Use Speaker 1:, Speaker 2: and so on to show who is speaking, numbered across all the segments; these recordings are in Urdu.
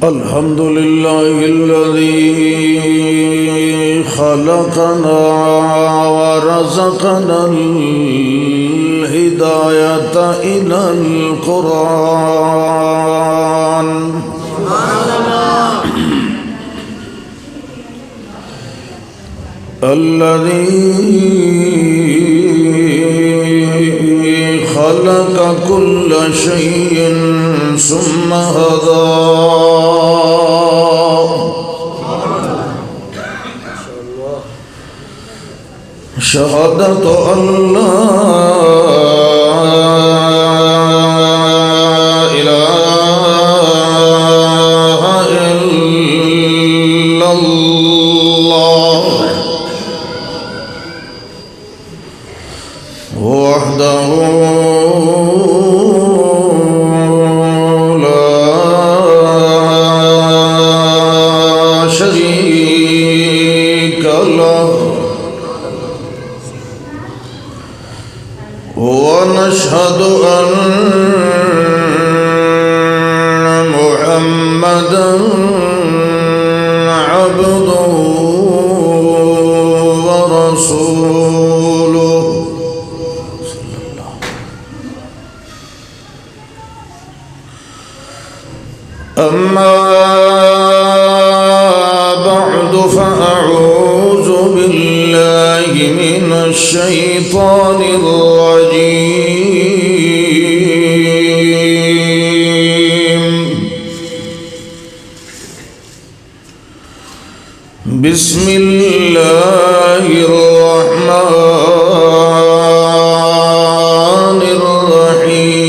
Speaker 1: الحمد لله الذي خلقنا ورزقنا الهداية إلى القرآن الذي خلق كل شيء ثم هدى شهادة أن لا إله إلا الله وحده لا شريك له ونشهد أن محمدًا عبده ورسوله أما بعد فأعوذ بالله من الشيطان الرجيم بسم الله الرحمن الرحيم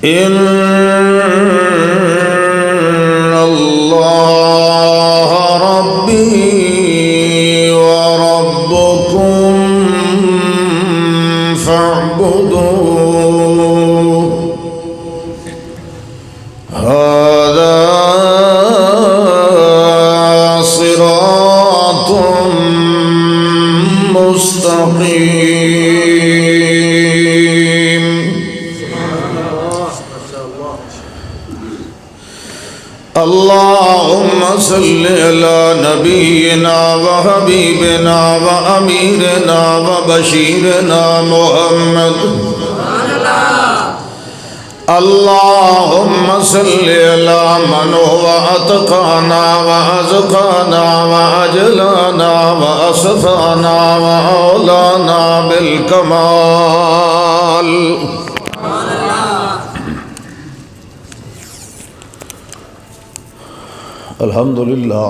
Speaker 1: إن الله ربي وربكم فاعبدوه هذا صراط مستقيم اللهم صل على نبينا وحبيبنا وأميرنا وبشيرنا محمد اللهم صل على من هو أتقانا وأزكانا وأجلانا وأصفانا وأولانا بالكمال الحمدللہ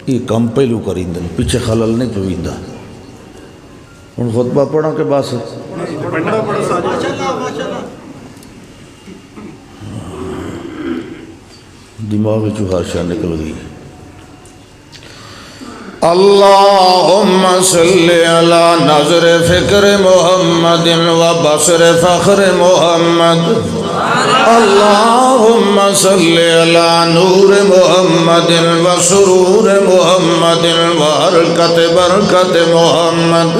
Speaker 1: یہ کم پہلو کریندن پیچھے خلل نہیں پویندہ ان خطبہ پڑھا کے باس دماغ چوہاشا نکل گئی اللہم صلی علی نظر فکر محمد و بصر فخر محمد اللہم صلی علی نور محمد و سرور محمد و حرکت برکت محمد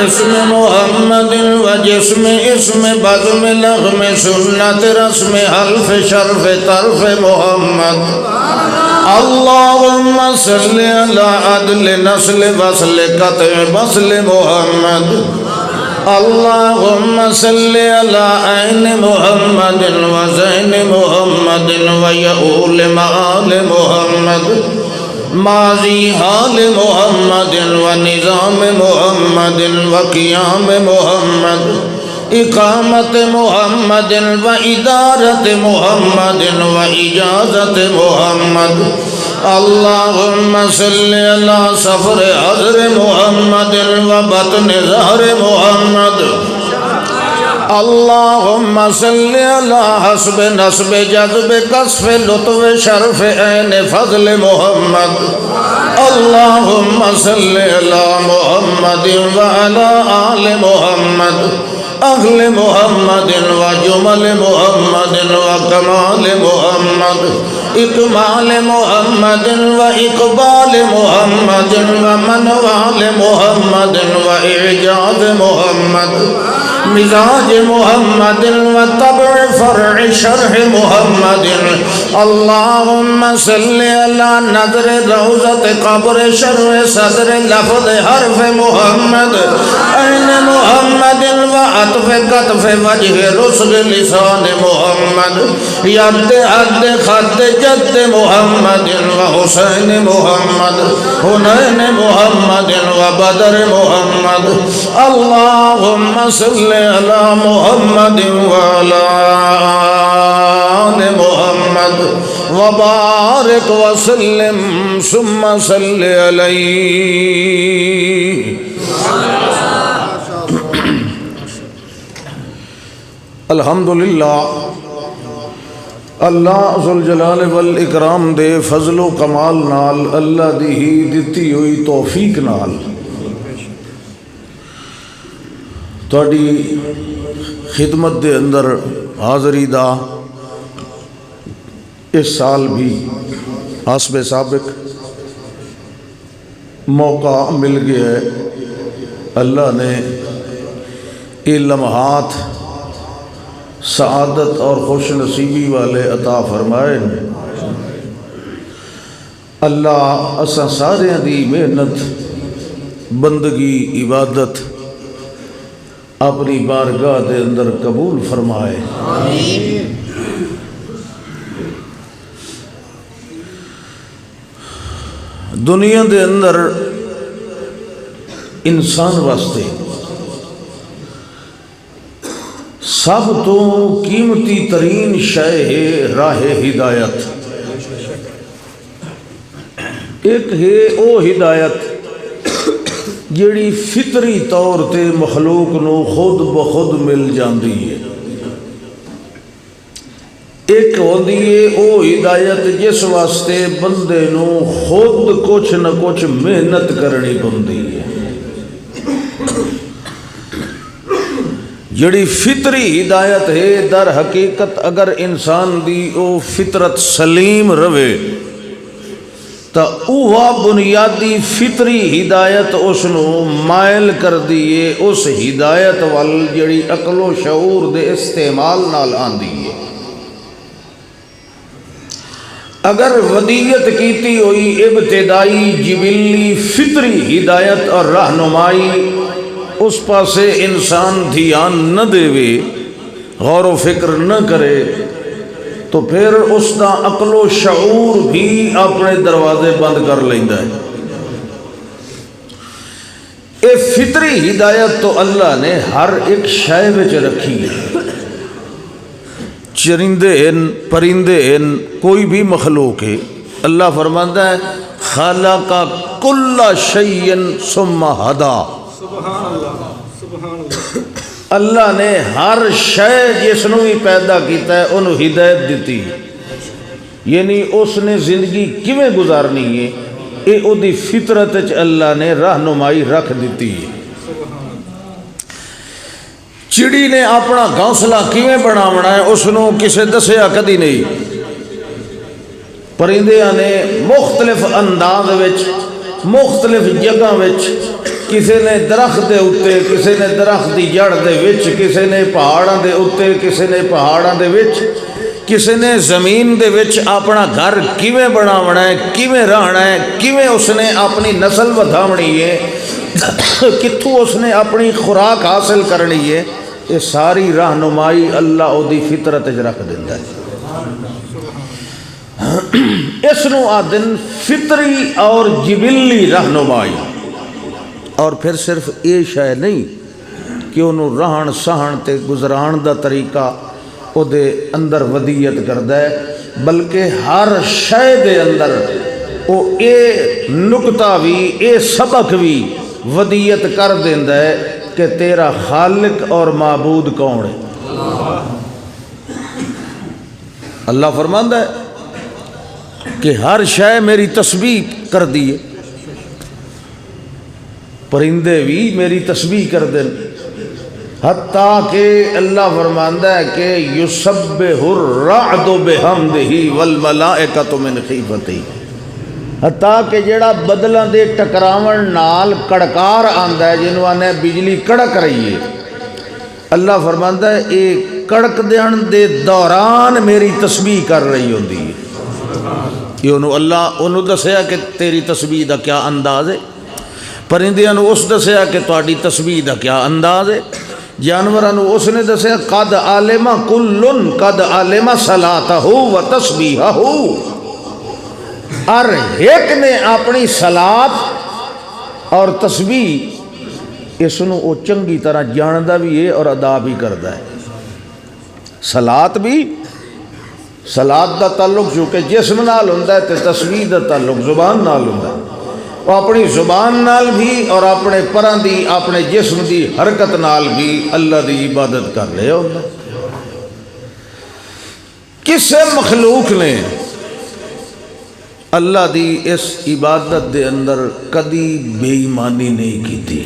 Speaker 1: اسم محمد و جسم اسم بزم لغم سنت رسم حلف شرف طرف محمد اللہم صلی علی عدل نسل وصل قطع وصل محمد اللہم صلی علی عین محمد و زین محمد و یعول معال محمد ماضی حال محمد و نظام محمد و قیام محمد اقامت محمد و ادارت محمد و اجازت محمد اللہم صلی علی سفر حضر محمد و بطن ظہر محمد اللہم صلی علی حسب نسب جذب کسف لطف شرف عین فضل محمد اللہم صلی علی محمد و علی آل محمد أهل محمد وجمل محمد وكمال محمد إكمال محمد وإقبال محمد ومنوال محمد وإعجاز محمد مزاج محمد وطبع فرع شرح محمد اللهم صل على نظر روضة قبر شرح صدر لفظ حرف محمد عين محمد وعطف قطف وجه رسل لسان محمد يد عد خد جد محمد وحسين محمد حنين محمد وبدر محمد اللهم صل على محمد وعلى آل محمد وبارك وسلم ثم صل عليه. الحمدللہ اللہ ذوالجلال والاکرام دے فضل و کمال نال اللہ دی ہی دتی ہوئی توفیق نال تہاڈی خدمت دے اندر حاضری دا اس سال بھی حسب سابق موقع مل گیا ہے. اللہ نے یہ لمحات سعادت اور خوش نصیبی والے عطا فرمائے. اللہ اساں سارے دی محنت بندگی عبادت اپنی بارگاہ دے اندر قبول فرمائے. آمین. دنیا دے اندر انسان واسطے سب تو قیمتی ترین شے ہے راہ ہدایت. ایک ہے او ہدایت جیڑی فطری طور تے مخلوق نو خود بخود مل جاندی ہے. ایک ہوندی ہے او ہدایت جس واسطے بندے نو خود کچھ نہ کچھ محنت کرنی پوندی ہے. جڑی فطری ہدایت ہے در حقیقت اگر انسان دی او فطرت سلیم روے تا اوہ بنیادی فطری ہدایت اس نو مائل کر دیئے اس ہدایت وال جڑی عقل و شعور دے استعمال نال آندی ہے. اگر ودیت کیتی ہوئی ابتدائی جبلی فطری ہدایت اور رہنمائی اس پاسے انسان دھیان نہ دے غور و فکر نہ کرے تو پھر اس دا عقل و شعور بھی اپنے دروازے بند کر لیندہ ہے. اے فطری ہدایت تو اللہ نے ہر ایک شے وچ رکھی ہے. چرندے ہیں پرندے ہیں کوئی بھی مخلوق ہے اللہ فرماتا ہے خلق کل شیء ثم ہدا. اللہ نے ہر شے جس نو بھی پیدا کیتا ہے انہوں ہدایت دیتی یعنی اس نے زندگی کیویں گزارنی ہے اے او دی فطرت وچ اللہ نے رہنمائی رکھ دیتی ہے. چڑی نے اپنا گھونسلہ کیویں بناونا ہے اس نو کسے دسیا کدی نہیں. پرندیاں نے مختلف انداز وچ مختلف جگہ وچ کسی نے درخت دے اتے کسی نے درخت دی جڑ دے وچ کسی نے پہاڑاں دے اتے کسی نے پہاڑاں دے وچ کسی نے زمین دے وچ اپنا گھر کیویں بناونا ہے کیویں رہنا ہے کیویں اس نے اپنی نسل ودھاونی ہے کتھوں اس نے اپنی خوراک حاصل کرنی ہے یہ ساری رہنمائی اللہ او دی فطرت وچ رکھ دیندا ہے. اس نو آدن فطری اور جبلی رہنمائی. اور پھر صرف یہ شے نہیں کہ انہوں رہن سہن تے گزران دا طریقہ او دے اندر ودیت کردا ہے بلکہ ہر شے دے اندر او اے نکتہ بھی اے سبق بھی ودیت کر دیندا ہے کہ تیرا خالق اور معبود کون ہے. اللہ فرماندا ہے کہ ہر شے میری تسبیح کر دیے. پرندے بھی میری تسبیح کر دیں حتیٰ کہ اللہ فرماندا ہے کہ یسبح الرعد بحمدہ والملائکۃ من خیفتہ، حتیٰ کہ جڑا بدلاں دے ٹکراون نال کڑکار آندا ہے جنوں آنے بجلی کڑک رہی ہے، اللہ فرماندا ہے اے کڑک دین دے دوران میری تسبیح کر رہی ہوندی ہے۔ یہ اللہ انہوں دسیا کہ تیری تسبیح دا کیا انداز ہے، پرندیاں نو اس دسیا کہ تہاڈی تسبیح دا کیا انداز ہے، جانوراں نو اس نے دسیا قد علم کل قد علم صلاتہ و تسبیحہ، ہر ایک نے اپنی صلات اور تسبیح اس نو او چنگی طرح جاندا بھی ہے اور ادا بھی کردا ہے۔ صلات بھی، صلات دا تعلق چونکہ جسم نال ہوندا ہے تے تسبیح دا تعلق زبان نال ہوندا ہے، وہ اپنی زبان نال بھی اور اپنے پراں دی اپنے جسم دی حرکت نال بھی اللہ دی عبادت کر رہے ہوندا۔ کسے مخلوق نے اللہ دی اس عبادت دے اندر کدی بے ایمانی نہیں کیتی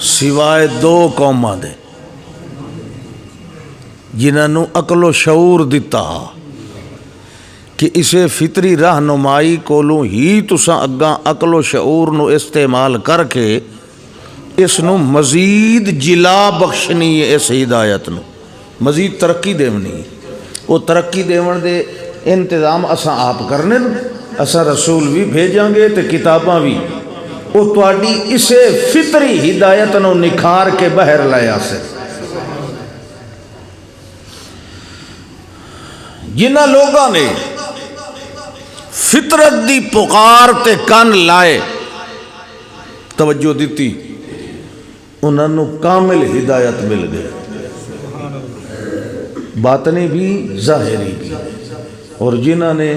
Speaker 1: سوائے دو قوماں دے جنہوں عقل و شعور دیتا کہ اسے فطری رہنمائی کولوں ہی تساں اگاں عقل و شعور نو استعمال کر کے اس نو مزید جلا بخشنی ہے، اس ہدایت نو مزید ترقی دیونی ہے۔ وہ ترقی دیون دے انتظام اساں آپ کرنے، اساں رسول بھی بھیجاں گے تے کتاباں بھی، وہ تواڈی اسے فطری ہدایت نو نکھار کے باہر لایا سے۔ جنہ لوگاں نے فطرت دی پکار تے کان لائے توجہ دیتی، انہوں نے کامل ہدایت مل گئی، باطنی بھی ظاہری بھی۔ اور جنہ نے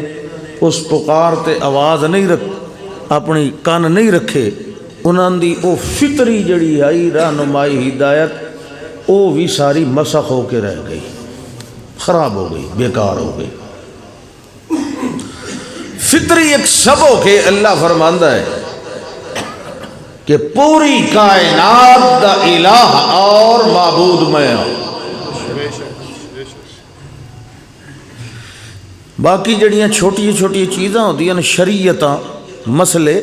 Speaker 1: اس پکار تے آواز نہیں رکھ اپنی کان نہیں رکھے، انہوں دی او فطری جڑی آئی رہنمائی ہدایت او بھی ساری مسخ ہو کے رہ گئی، خراب ہو گئی، بیکار ہو گئی۔ فطری ایک سبو کے اللہ فرماندہ ہے کہ پوری کائنات دا الہ اور معبود میں ہوں۔ باقی جڑیاں چھوٹی چھوٹی چیزاں ہوتی ہیں شریعتاں مسئلے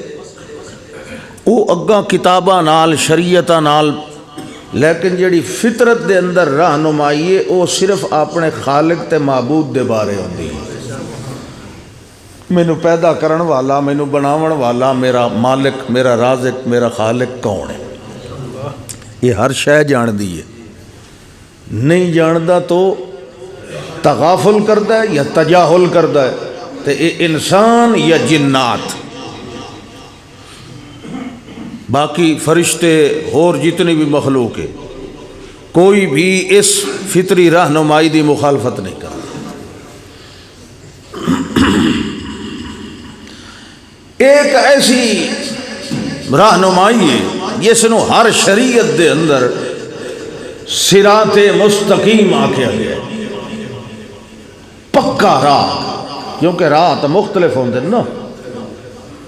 Speaker 1: وہ اگاں کتاباں نال شریعتاں نال، لیکن جڑی فطرت دے اندر رہنمائی ہے وہ صرف اپنے خالق تے معبود دے بارے ہوندی ہے۔ مینوں پیدا کرن والا، مینوں بناون والا، میرا مالک، میرا رازق، میرا خالق کون ہے، یہ ہر شے جان دی ہے۔ نہیں جاندا تو تغافل کردا ہے یا تجاہل کردا ہے، تے اے انسان یا جنات۔ باقی فرشتے اور جتنی بھی مخلوق ہے کوئی بھی اس فطری رہنمائی دی مخالفت نہیں کرتا۔ ایک ایسی رہنمائی ہے جس نو ہر شریعت دے اندر صراط مستقیم آکھیا گیا ہے، پکا راہ، کیونکہ راہ تو مختلف ہوندے نا،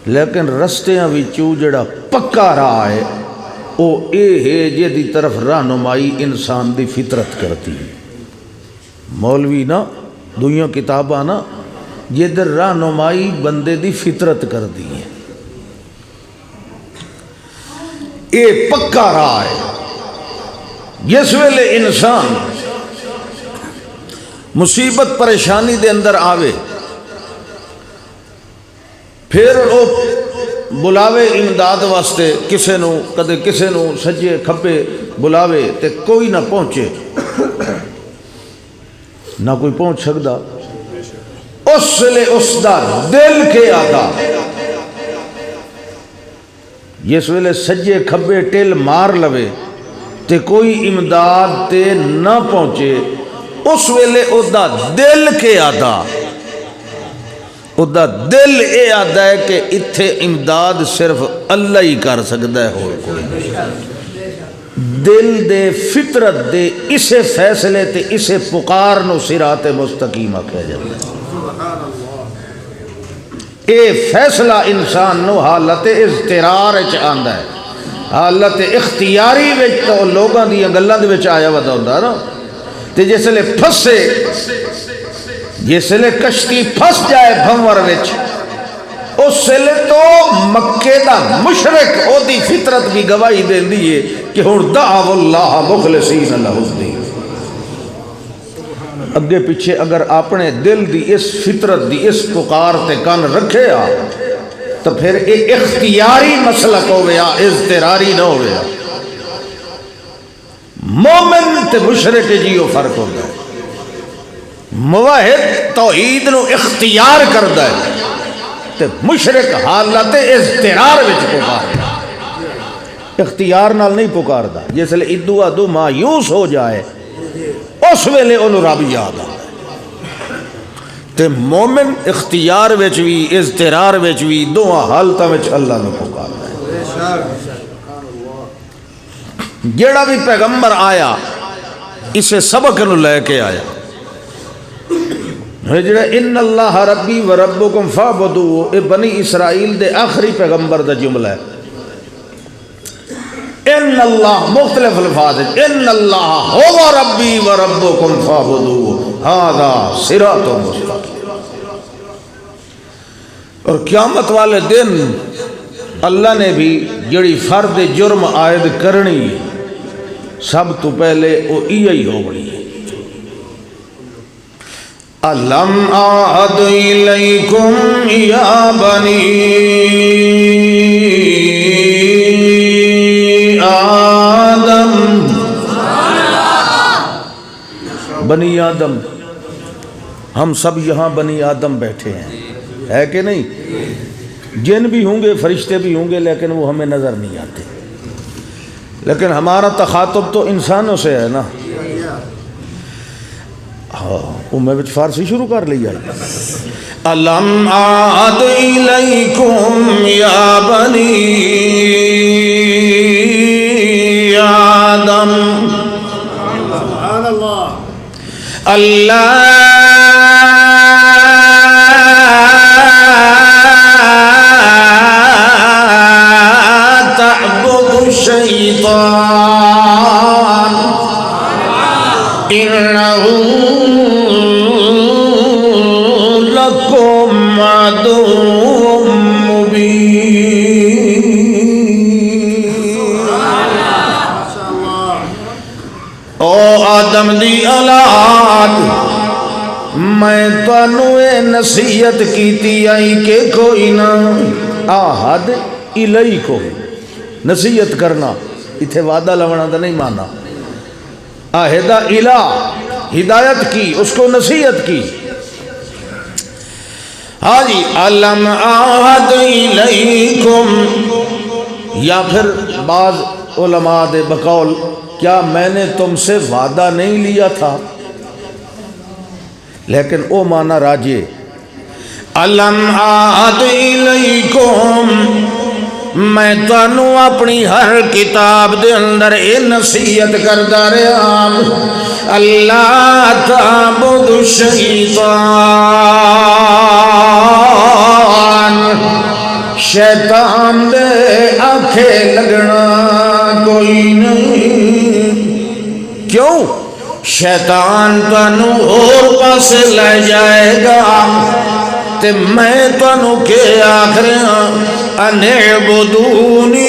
Speaker 1: لیکن رستیاں وچوں جڑا پکا راہ ہے وہ اے ہے جدی طرف رہنمائی انسان دی فطرت کرتی ہے۔ مولوی نا دویاں کتاباں نا جدر رہنمائی بندے دی فطرت کر دی ہے، اے پکا راہ ہے۔ جس ویلے انسان مصیبت پریشانی دے اندر آوے، پھر وہ بلاوے امداد واسطے کسے نو، کدے کسے نو سجے کھبے بلاوے تے کوئی نہ پہنچے، نہ کوئی پہنچ سکتا، اس لئے اس دا دل کے آتا، جس ویلے سجے کھبے ٹیل مار لوے تے کوئی امداد تے نہ پہنچے، اس ویلے او دا دل کے آتا، او دا دل اے آتا ہے کہ اتھے امداد صرف اللہ ہی کر سکتا ہے، اور کوئی دل دے فطرت دے اسے فیصلے تے اسے پکار نو صراط مستقیم کہا جاتا ہے۔ اے فیصلہ انسان نو حالت اضطرار چ آندا ہے، حالت اختیاری وچ تو لوگاں دی گلاں دے وچ آیا ودا ہوندا نا تے جس لے پھسے جس لے کشتی پھس جائے بھنور وچ اس لے تو مکے دا مشرک او دی فطرت بھی گواہی دیندی ہے کہ ہن دعو اللہ مخلصین لہ الدین اگے پیچھے اگر اپنے دل دی اس فطرت دی اس پکار تے کان رکھے آ تو پھر ایک اختیاری مسلک ہو گیا اضطراری نہ ہو گیا مومن تے مشرک جیو فرق ہوتا ہے موحد توحید نو اختیار کردا ہے تے مشرک حالت اضطرار وچ پکاردا اختیار نال نہیں پکاردا جس لے ادو ادو مایوس ہو جائے اس ویلے انہوں رب یاد آتا ہے تے مومن اختیار وچ بھی اضطرار وچ بھی دونوں حالتاں وچ اللہ نو پکاردا ہے جیڑا بھی پیغمبر آیا اسے سبق نو لے کے آیا جڑا ان اللہ ربی و ربکم فاعبدوہ اے بنی اسرائیل دے آخری پیغمبر دا جملہ ہے ان اللہ مختلف الفاظ ان اللہ هو ربی و ربکم فاعبدوہ ھذا صراط مستقیم اور قیامت والے دن اللہ نے بھی جڑی فرد جرم عائد کرنی سب تو پہلے وہ یہی ہو گئی الم اعہد الیکم یا بنی آدم بنی آدم ہم سب یہاں بنی آدم بیٹھے ہیں ہے کہ نہیں جن بھی ہوں گے فرشتے بھی ہوں گے لیکن وہ ہمیں نظر نہیں آتے لیکن ہمارا تخاطب تو انسانوں سے ہے نا ہاں میں فارسی شروع کر لیا الم اعہد الیکم یا بنی آدم سبحان اللہ اللہ تعبدوا الشیطان انہ لکم عدو آدم دی اولاد میں تانوں اے نصیحت کیتی آئی کہ کوئی نہ آہد الیکم نصیحت کرنا اتھے وعدہ لونا دا نہیں مانا آہدہ الہ ہدایت کی اس کو نصیحت کی ہاں جی علم آہد الیکم یا پھر بعض علماء دے بقول کیا میں نے تم سے وعدہ نہیں لیا تھا لیکن او مانا راجے علم آہد الیکم میں تانوں اپنی ہر کتاب دے اندر اے نصیحت کردا رہا اللہ تعبدوا الشیطان شیطان دے آنکھے لگنا کوئی نہیں کیوں شیطان تانوں اور پاسے لے جائے گا تے میں تانوں کے آخرا ان اعبدونی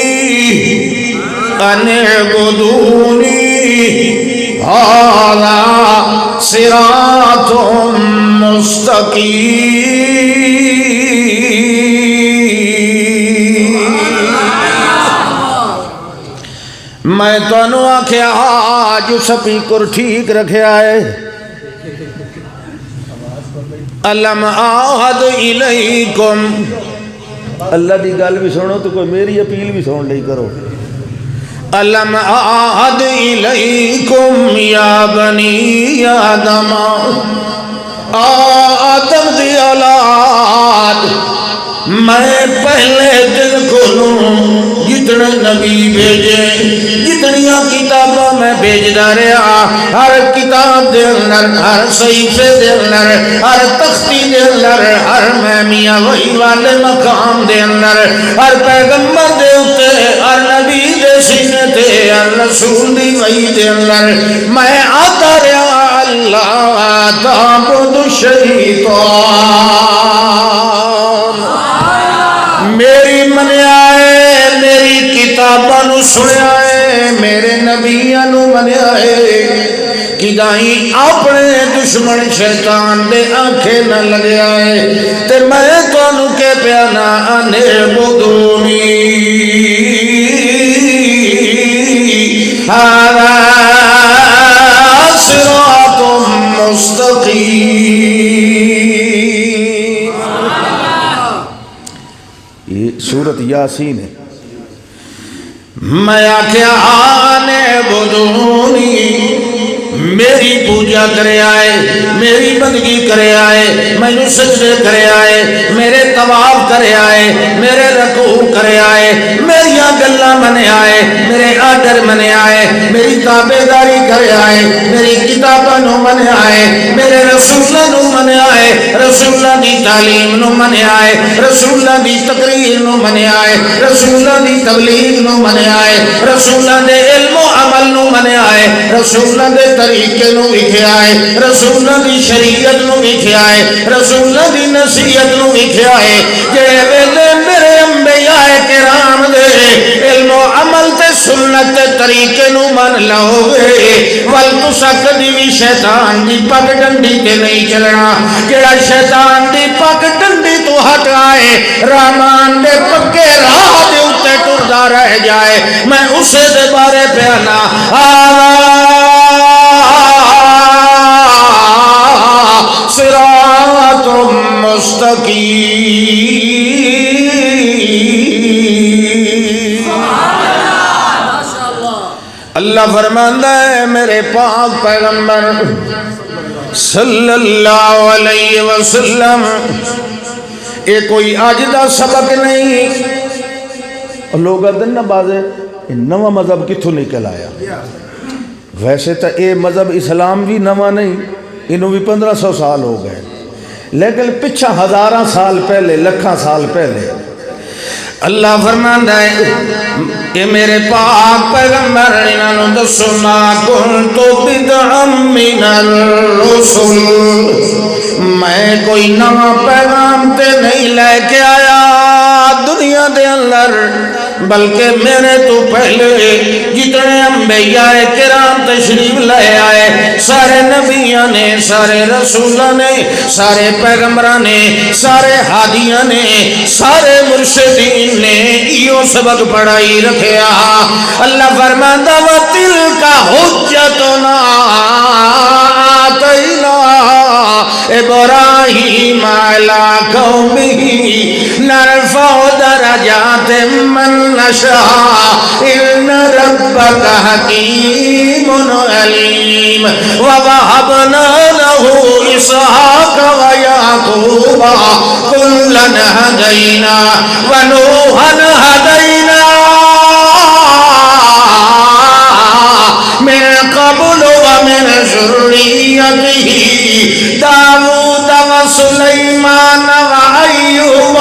Speaker 1: ھذا صراط مستقیم میں تانوں آکھیا آج سپیکر ٹھیک رکھے آئے علم آہد الیکم اللہ دی گل بھی سنو تو کوئی میری اپیل بھی سن لئی کرو علم آہد الیکم یا بنی آدم آدم دی اولاد میں پہلے دن کو جتنے نبی بھیجے جتنیاں کتاباں میں بھیجدا رہا ہر کتاب دے اندر ہر صحیفے دے اندر ہر تختی دے اندر ہر میاں وحی والے مقام دے اندر ہر پیغمبر دے اتے ہر نبی دے رسول دی وحی دے اندر میں آتا رہا اللہ تعبد شیطان میری منیا ہے میری کتاباں نو سنیا ہے میرے نبیاں نو منیا ہے کدائیں اپنے دشمن شیطان دے آنکھیں نہ لگیا ہے تے میں تانوں کہ پیا نہ انے بدونی هذا صراط مستقیم یہ سورت یاسین ہے میں آکھیا آنے بدونی میری پوجا کرے آئے میری بندگی کرے آئے میں سجدے کرے آئے میرے طواف کرے آئے میرے رکوع کرے آئے میری گلاں منے آئے میرے آڈر منے آئے میری تابعداری کرے آئے میری کتاباں نو منے آئے میرے رسولاں نو منے آئے رسولاں دی تعلیم نو منے آئے رسولاں دی تقریر نو منے آئے رسولاں دی تبلیغ نو منے آئے رسولاں دے علم و عمل نو منے آئے رسولاں دے طریقے نو وکھیا ہے رسولاں دی شریعت نو وکھیا ہے رسولاں دی نصیحت نو وکھیا ہے جڑے ویلے میرے انبیاء کرام دے علم و عمل تے سنت تے طریقے نو من لو گے ول تساں کدی وی شیطان دی پگ ڈنڈی تے نہیں چلنا جڑا شیطان دی پگ ڈنڈی تو ہٹائے رحمان دے پکے راہ دے اوتے ٹردا رہ جائے میں اسے دے بارے بیانا صراط مستقیم اللہ فرماندہ ہے میرے پاک پیغمبر صلی اللہ علیہ وسلم یہ کوئی آج دا سبق نہیں لوگ دن نہ بازے نواں مذہب کتھوں نکل آیا ویسے تو یہ مذہب اسلام بھی نواں نہیں انہوں بھی 1500 سال ہو گئے لیکن پچھا ہزاراں سال پہلے لکھاں سال پہلے اللہ فرماندا ہے کہ میرے پاک پیغمبر انہوں دسو ما کنت بدعا من الرسل میں کوئی نواں پیغام تے نہیں لے کے آیا دنیا دے اندر بلکہ میرے تو پہلے جتنے انبیاء کرام تشریف لے آئے سارے نبیاں نے سارے رسولاں نے سارے پیغمبراں نے سارے ہادیاں نے سارے مرشدین نے یہ سبق پڑھائی رکھیا اللہ فرماندا وَتِلْكَ حُجَّتُنَا آتَيْنَا إِبْرَاهِيمَ عَلَىٰ قَوْمِهِ نَرْفَعُ دَرَجَاتٍ مَّن نَّشَاءُ إِنَّ رَبَّكَ حَكِيمٌ عَلِيمٌ وَوَهَبْنَا لَهُ إِسْحَاقَ وَيَعْقُوبَ كُلًّا هَدَيْنَا وَنُوحًا هَدَيْنَا من قبل ومن ذريته داود وسليمان وأيوب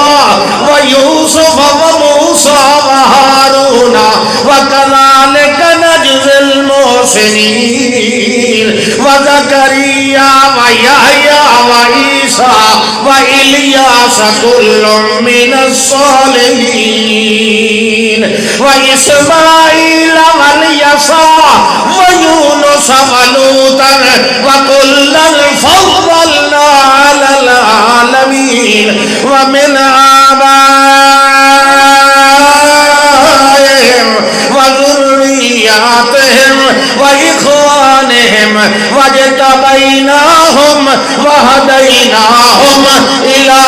Speaker 1: ويوسف وموسى وهارون وكذلك نجزي المحسنين وزكريا ويحيى وعيسى وإلياس كل من الصالحين وإسماعيل واليسع ويونس ولوطا وكلا فضلنا على العالمين ومن آبائهم وذرياتهم وإخوانهم واجتبيناهم وهديناهم إلى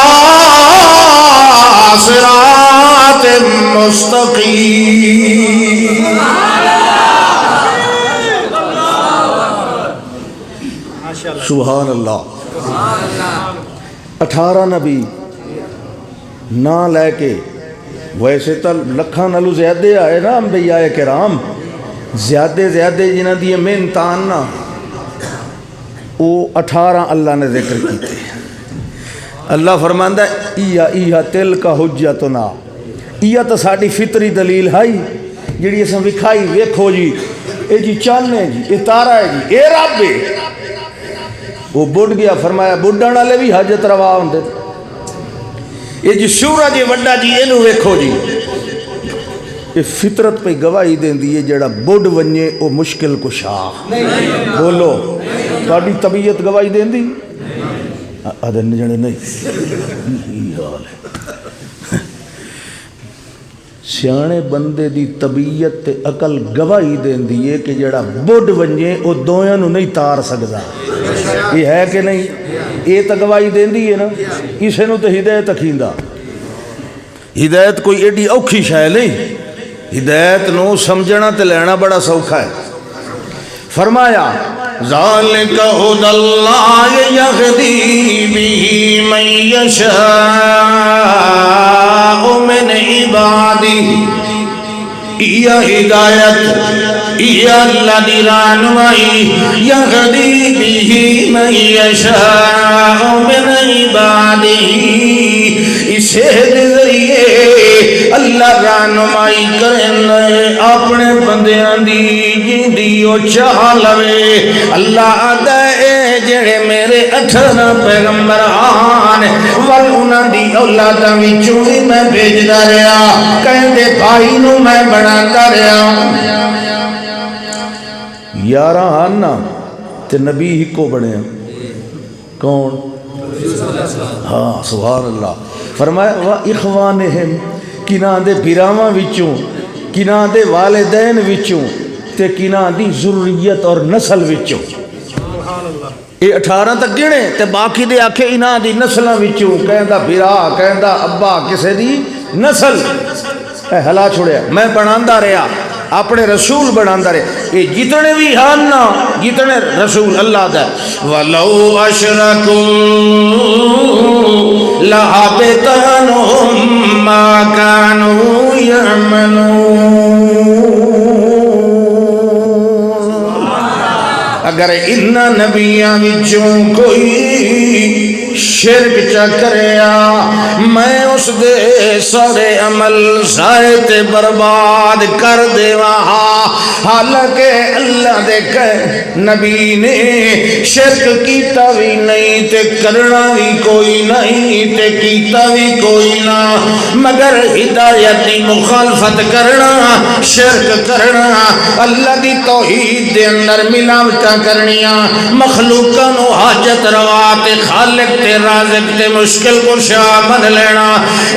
Speaker 1: صراط مستقيم سبحان اللہ 18 نبی نہ لے کے ویسے تو لکھاں نالو زیادہ آئے نا انبیاء کرام زیادہ جنہ دی محنتان نا وہ 18 اللہ نے ذکر کیتے اللہ فرماندا ہے ایہ تل کا حجتنا ایہ تو ساڑی فطری دلیل ہے جڑی اساں وکھائی ویکھو جی اے جی چاند ہے جی اے تارا ہے جی اے رب ہے، وہ بڑھ گیا، فرمایا بڑھن والے بھی حاجت روا ہوندے، یہ جی سورج وڈا جی اینو ویکھو جی، یہ فطرت پہ گواہی دیندی ہے جڑا بڑھ ونجے او مشکل کشا، بولو تہاڈی طبیعت گواہی دیندی آدھے جنے نہیں حال ہے، سیانے بندے دی طبیعت تے عقل گواہی دیندی ہے کہ جڑا بڑھ ونجے او دویاں نو نہیں تار سکدا، یہ ہے کہ نہیں؟ یہ تو گواہی دیندی ہے نا، اسے نو تو ہدایت اکھیندا، ہدایت کوئی ایڈی اوکھی شے نہیں، ہدایت نو سمجھنا تے لینا بڑا سوکھا ہے۔ فرمایا ذالک ھدی اللہ یہدی بہ من یشاء من عبادہ، یا ہدایت یا اللہ دی رہنمائی، یہدی بہ من یشاء من عبادہ، اسے دے ذریعے اللہ رہنمائی کریں اپنے بندیاں دی جیندی او چاہ لوے۔ اللہ آدھا اے جڑے میرے 18 پیغمبر آن ول انہاں دی اولاداں وچوں ہی میں بھیجدا رہیا، کہندے بھائی نو میں بناتا رہیا، 11 آنا تے نبی ہی کو بنیا، کون؟ ہاں سبحان اللہ۔ فرمایا وَإِخْوَانِهِمْ، کناں دے بھراواں وچوں، کناں دے والدین وچوں تے کناں دی ذریت اور نسل وچوں، یہ 18 تک گنے تے باقی دے آکھے انہاں دی نسلاں وچوں، کہندا بھرا کہندا ابا کسے دی نسل، اے ہلا چھوڑیا میں بناندا رہیا، اپنے رسول بناندا رہے، یہ جتنے بھی ہاں نا جتنے رسول اللہ دا وَلَوْ أَشْرَكُوا لَحَبِطَ عَنْهُمْ مَا كَانُوا يَعْمَلُونَ۔ اگر ان نبیاں وچوں کوئی شرک چا کریا میں اس دے سارے عمل ضائع تے برباد کر دیواں، حالانکہ اللہ دے نبی نے شرک کیتا بھی نہیں تے کرنا بھی کوئی نہیں تے کیتا بھی کوئی نہ، مگر ہدایت دی مخالفت کرنا، شرک کرنا، اللہ دی توحید دے اندر ملاوٹاں کرنیاں، مخلوقاں نو حاجت روا تے خالق تے رازق تے مشکل کشا من لینا،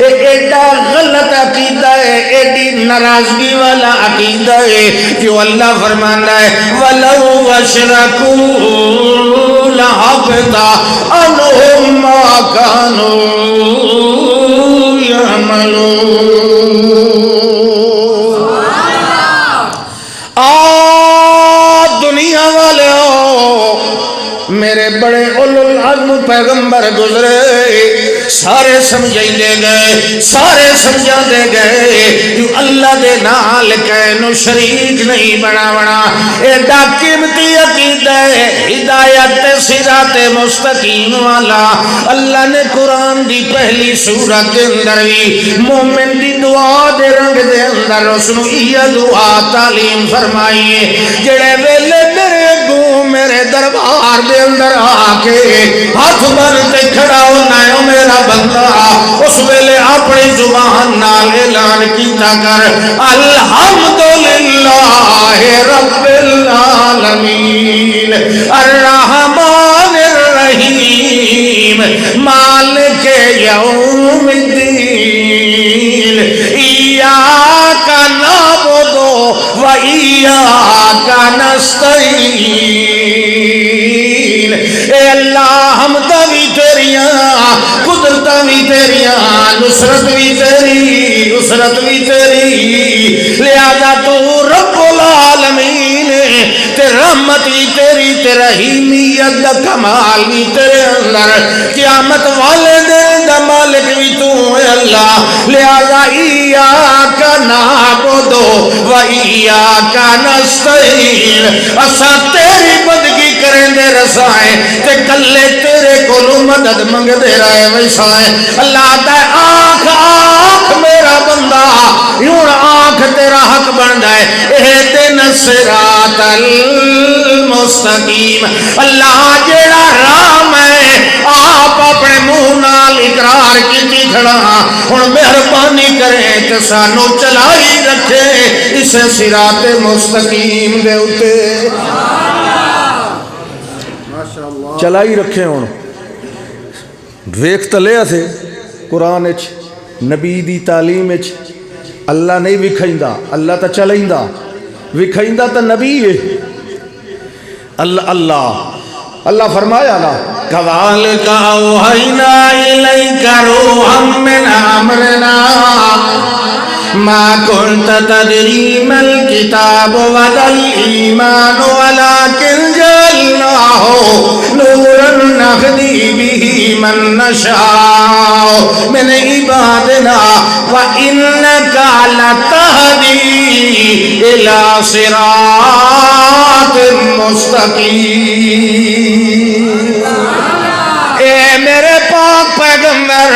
Speaker 1: ایڈا غلط عقیدہ ہے، ایڈی ناراضگی والا عقیدہ ہے جو اللہ فرمانا ہے وَلَوْ أَشْرَكُوا لَحَبِطَ عَنْهُمْ مَا كَانُوا يَعْمَلُونَ۔ دنیا والے میرے بڑے اولو العزم پیغمبر گزرے، سارے سمجھائیں گئے، سارے سمجھا دے گئے جو اللہ دے نال کہنو شریک نہیں بنا، ایڈا قیمتی عقیدہ ہے، ہدایت صراط مستقیم والا۔ اللہ نے قرآن دی پہلی سورت کے اندر بھی مومن دی دعا دے رنگ دے اندر اس نو یہ دعا تعلیم فرمائیے، جڑے ویلے میرے گو میرے دربار دے اندر آکے ہاتھ بنتے کھڑا ہونا ہے میرا بندہ، اس ویلے اپنی زبان نال اعلان کیتا کر الحمدللہ رب العالمین الرحمن الرحیم مالک یوم الدین ایاک نعبد و ایاک نستعین۔ اے اللہ حمدہ بھی تیریاں، قدرتہ بھی تیریاں، نصرت بھی تیری، نصرت بھی تیری، لہذا تو رب العالمین، تے رحمت بھی تیری، تے رحیمیت دا کمال بھی تیرے اندر، قیامت والے دن دا مالک بھی تو اے اللہ، لہذا ایاک نعبد و ایاک نستعین، اسا تیری بندگی کریں دے رسائیں تے کلے تیرے کولو مدد منگ دے رہے ویسائیں۔ اللہ آتا ہے آنکھ آنکھ میرا بندہ، یوں آنکھ تے تیرا حق بندا ہے اہدنا الصراط المستقیم اللہ جیڑا راہ میں آپ اپنے منہ نال اقرار کیتی کھڑا ہن مہربانی کریں تے سانو چلائی رکھے اس صراط مستقیم دے اوتے چلائی رکھے ہوں ویکھ تلیا سے قرآن اچ نبی دی تعلیم اچ اللہ نہیں وکھائندہ اللہ تا چلائندہ وکھائندہ تا نبی ہے اللہ فرمایا نا کذالک اوحینا الیک روحا من امرنا ما كنت تدري ما الكتاب ولا الإيمان ولكن جعلناه نورا نهدي به من نشاء من عبادنا وإنك لتهدي إلى صراط مستقيم اے میرے پاک پیغمبر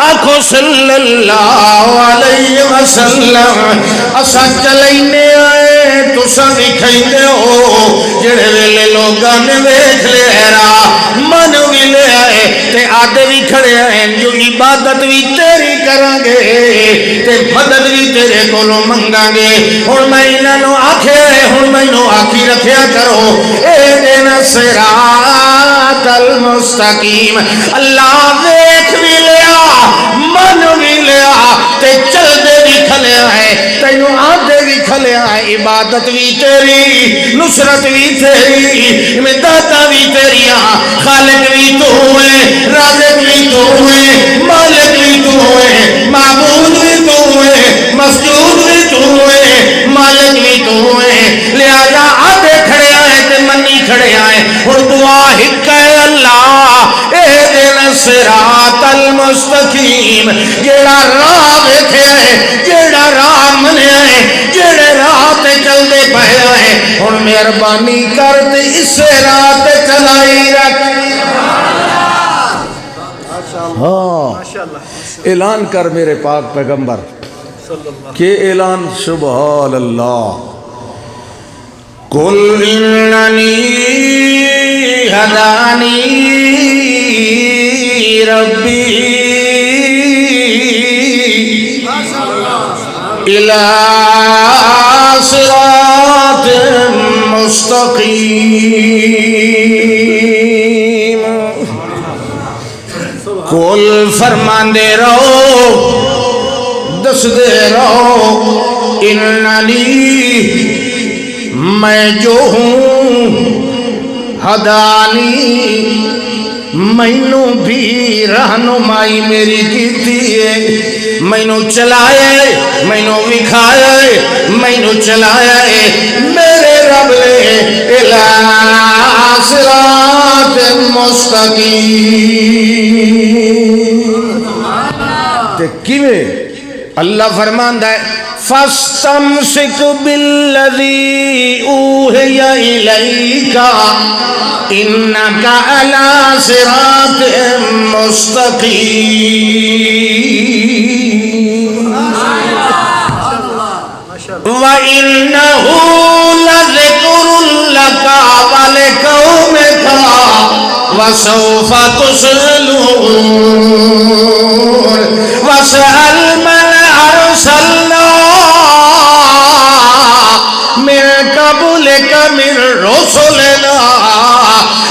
Speaker 1: آنکھو صلی اللہ علیہ وسلم اسا چلائنے آئے تو سا دکھائنے ہو جڑے ویلے لوگاں نے ویکھ لے راہ من بھی لے آئے تے آدھے بھی کھڑے آئے جو عبادت بھی تیری کریں گے تے مدد بھی تیرے کولوں منگاں گے ہن میں انہاں آکھے ہن مینوں آکھی رکھیا کرو اہدنا الصراط المستقیم اللہ دیکھ بھی لیا من بھی لیا تے چل دے بھی کھلے آئے تینوں آدھے بھی کھلے آئے عبادت بھی تیری نصرت بھی تیری امداد بھی تیری خالق بھی تو ہوئے رازق بھی تو ہوئے مالک بھی تو ہوئے معبود بھی تو ہوئے مسجود بھی تو ہوئے مالک بھی تو ہوئے لہذا آدھے کھڑے آئے تے منی کھڑے آئے اور دعا ہکا ہے اللہ اہدنا الصراط المستقیم جیڑا راہ دیکھے ہے جیڑا راہ منے ہے جیڑے راہ تے چل دے پہے آئے اور مہربانی کر تے اس راہ تے چلائی رکھ ہاں اعلان کر میرے پاک پیغمبر کہ اعلان سبحان اللہ قل اننی ہدانی ربی الى صراط مستقیم قل فرمان دے رہو دس دے رہو اننی میں جو ہوں ہدانی مینوں بھی رہنمائی میری کیتی ہے مینوں چلائے مینوں وکھایا مینوں چلایا میرے رب نے الہ صراط مستقیم تے کیویں اللہ فرماندا ہے فاستمسک بالذی اوحی الیک انک علی صراط مستقیم وَإِنَّهُ لَذِكْرٌ لَكَ وَلِقَوْمِكَ وَسَوْفَ تُسْأَلُونَ وَاسْأَلْ مَنْ أَرْسَلْنَا مِنْ قَبْلِكَ مِنْ رُسُلِنَا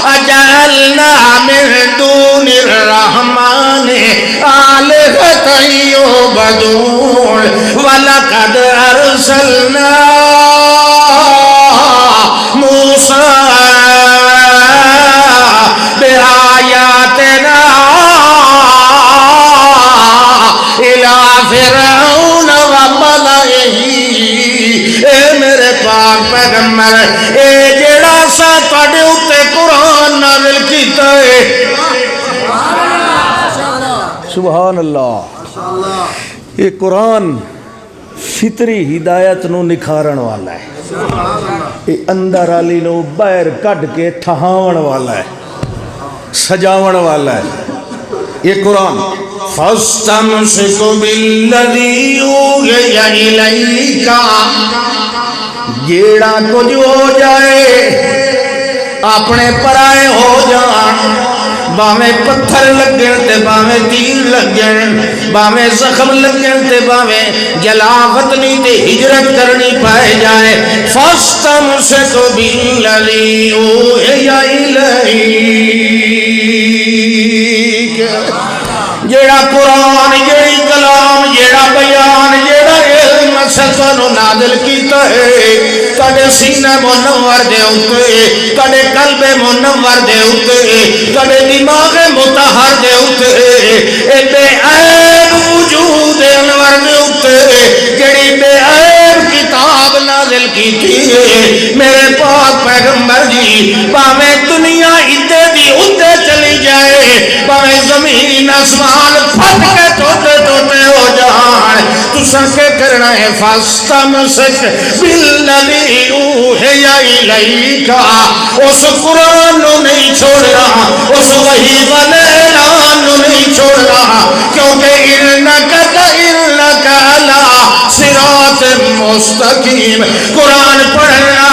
Speaker 1: أَجَعَلْنَا مِنْ دُونِ الرَّحْمَنِ آلِهَةً يُعْبَدُونَ وَلَقَدْ أَرْسَلْنَا مُوسَى بِآيَاتِنَا إِلَى فِرْعَوْنَ وَمَلَئِهِ اے میرے پاک پیغمبر اے جڑا سا تواڈے اوتے قرآن نازل کیتا ہے سبحان اللہ یہ قرآن فطری ہدایت نو نکھارن والا ہے یہ اندر والی نو باہر کڈ کے ٹھہاون والا ہے سجاون والا ہے یہ قرآن فَاسْتَمْسِكْ بِالَّذِي أُوحِيَ إِلَيْكَ جیڑا کچھ ہو جائے اپنے پرائے ہو جان باویں پتھر لگن تے باویں تیر لگن باویں زخم لگن تے باویں جلاوطنی تے ہجرت کرنی پائے جائے فَاسْتَمْسِكْ بِالَّذِي أُوحِيَ إِلَيْكَ جیڑا قرآن جیڑی کلام جیڑا بیان جیڑا علم سنو نازل کیتا ہے تڑے سینہ منور دے ہوتے تڑے قلب منور دے ہوتے تڑے دماغ متحر دے ہوتے اے بے عیب وجود انور دے ہوتے جیڑی بے عیب کتاب نازل کیتی ہے میرے پاک پیغمبر جی باویں دنیا ادھے دی ادھے چلی جائے باویں زمین آسمان پھٹ کے ٹوٹے ٹوٹے ہو جان تو سن کے کرنا ہے فَاسْتَمْسِكْ بِالَّذِي أُوحِيَ إِلَيْكَ اس قرآن نو نہیں چھوڑنا اس وحی والے اعلان نو نہیں چھوڑنا کیونکہ اِنَّكَ عَلَىٰ صِرَاطٍ مُسْتَقِيمٍ قرآن پڑھنا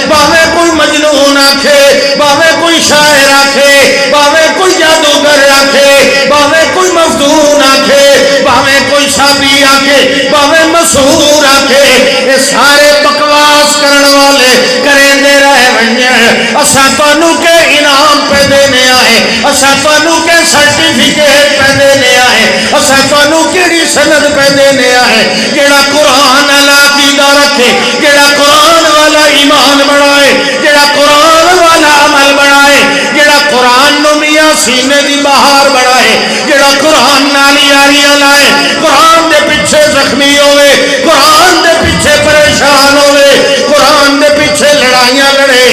Speaker 1: باویں کوئی مجنون آکھے باویں کوئی شاعر آکھے باویں کوئی جادوگر آکھے باویں کوئی مفتون آکھے باویں کوئی شابی آکھے باویں مسحور آکھے یہ سارے بکواس کرن والے کریں دے رہے ونجن اساں تانوں کے انعام پہ دینے آئے اساں تانوں کے سرٹیفکیٹ پہ دینے آئے اساں تانوں کیڑی سند پہ دینے آئے جیڑا قرآن والا عقیدہ رکھے جیڑا قرآن والا ایمان بنائے جیڑا قرآن والا عمل بنائے جیڑا قرآن نو میاں سینے دی بہار بنائے جیڑا قرآن نالی آریاں لائے قرآن دے پیچھے زخمی ہوئے قرآن دے پیچھے پریشان ہوئے قرآن دے پیچھے لڑائیاں لڑے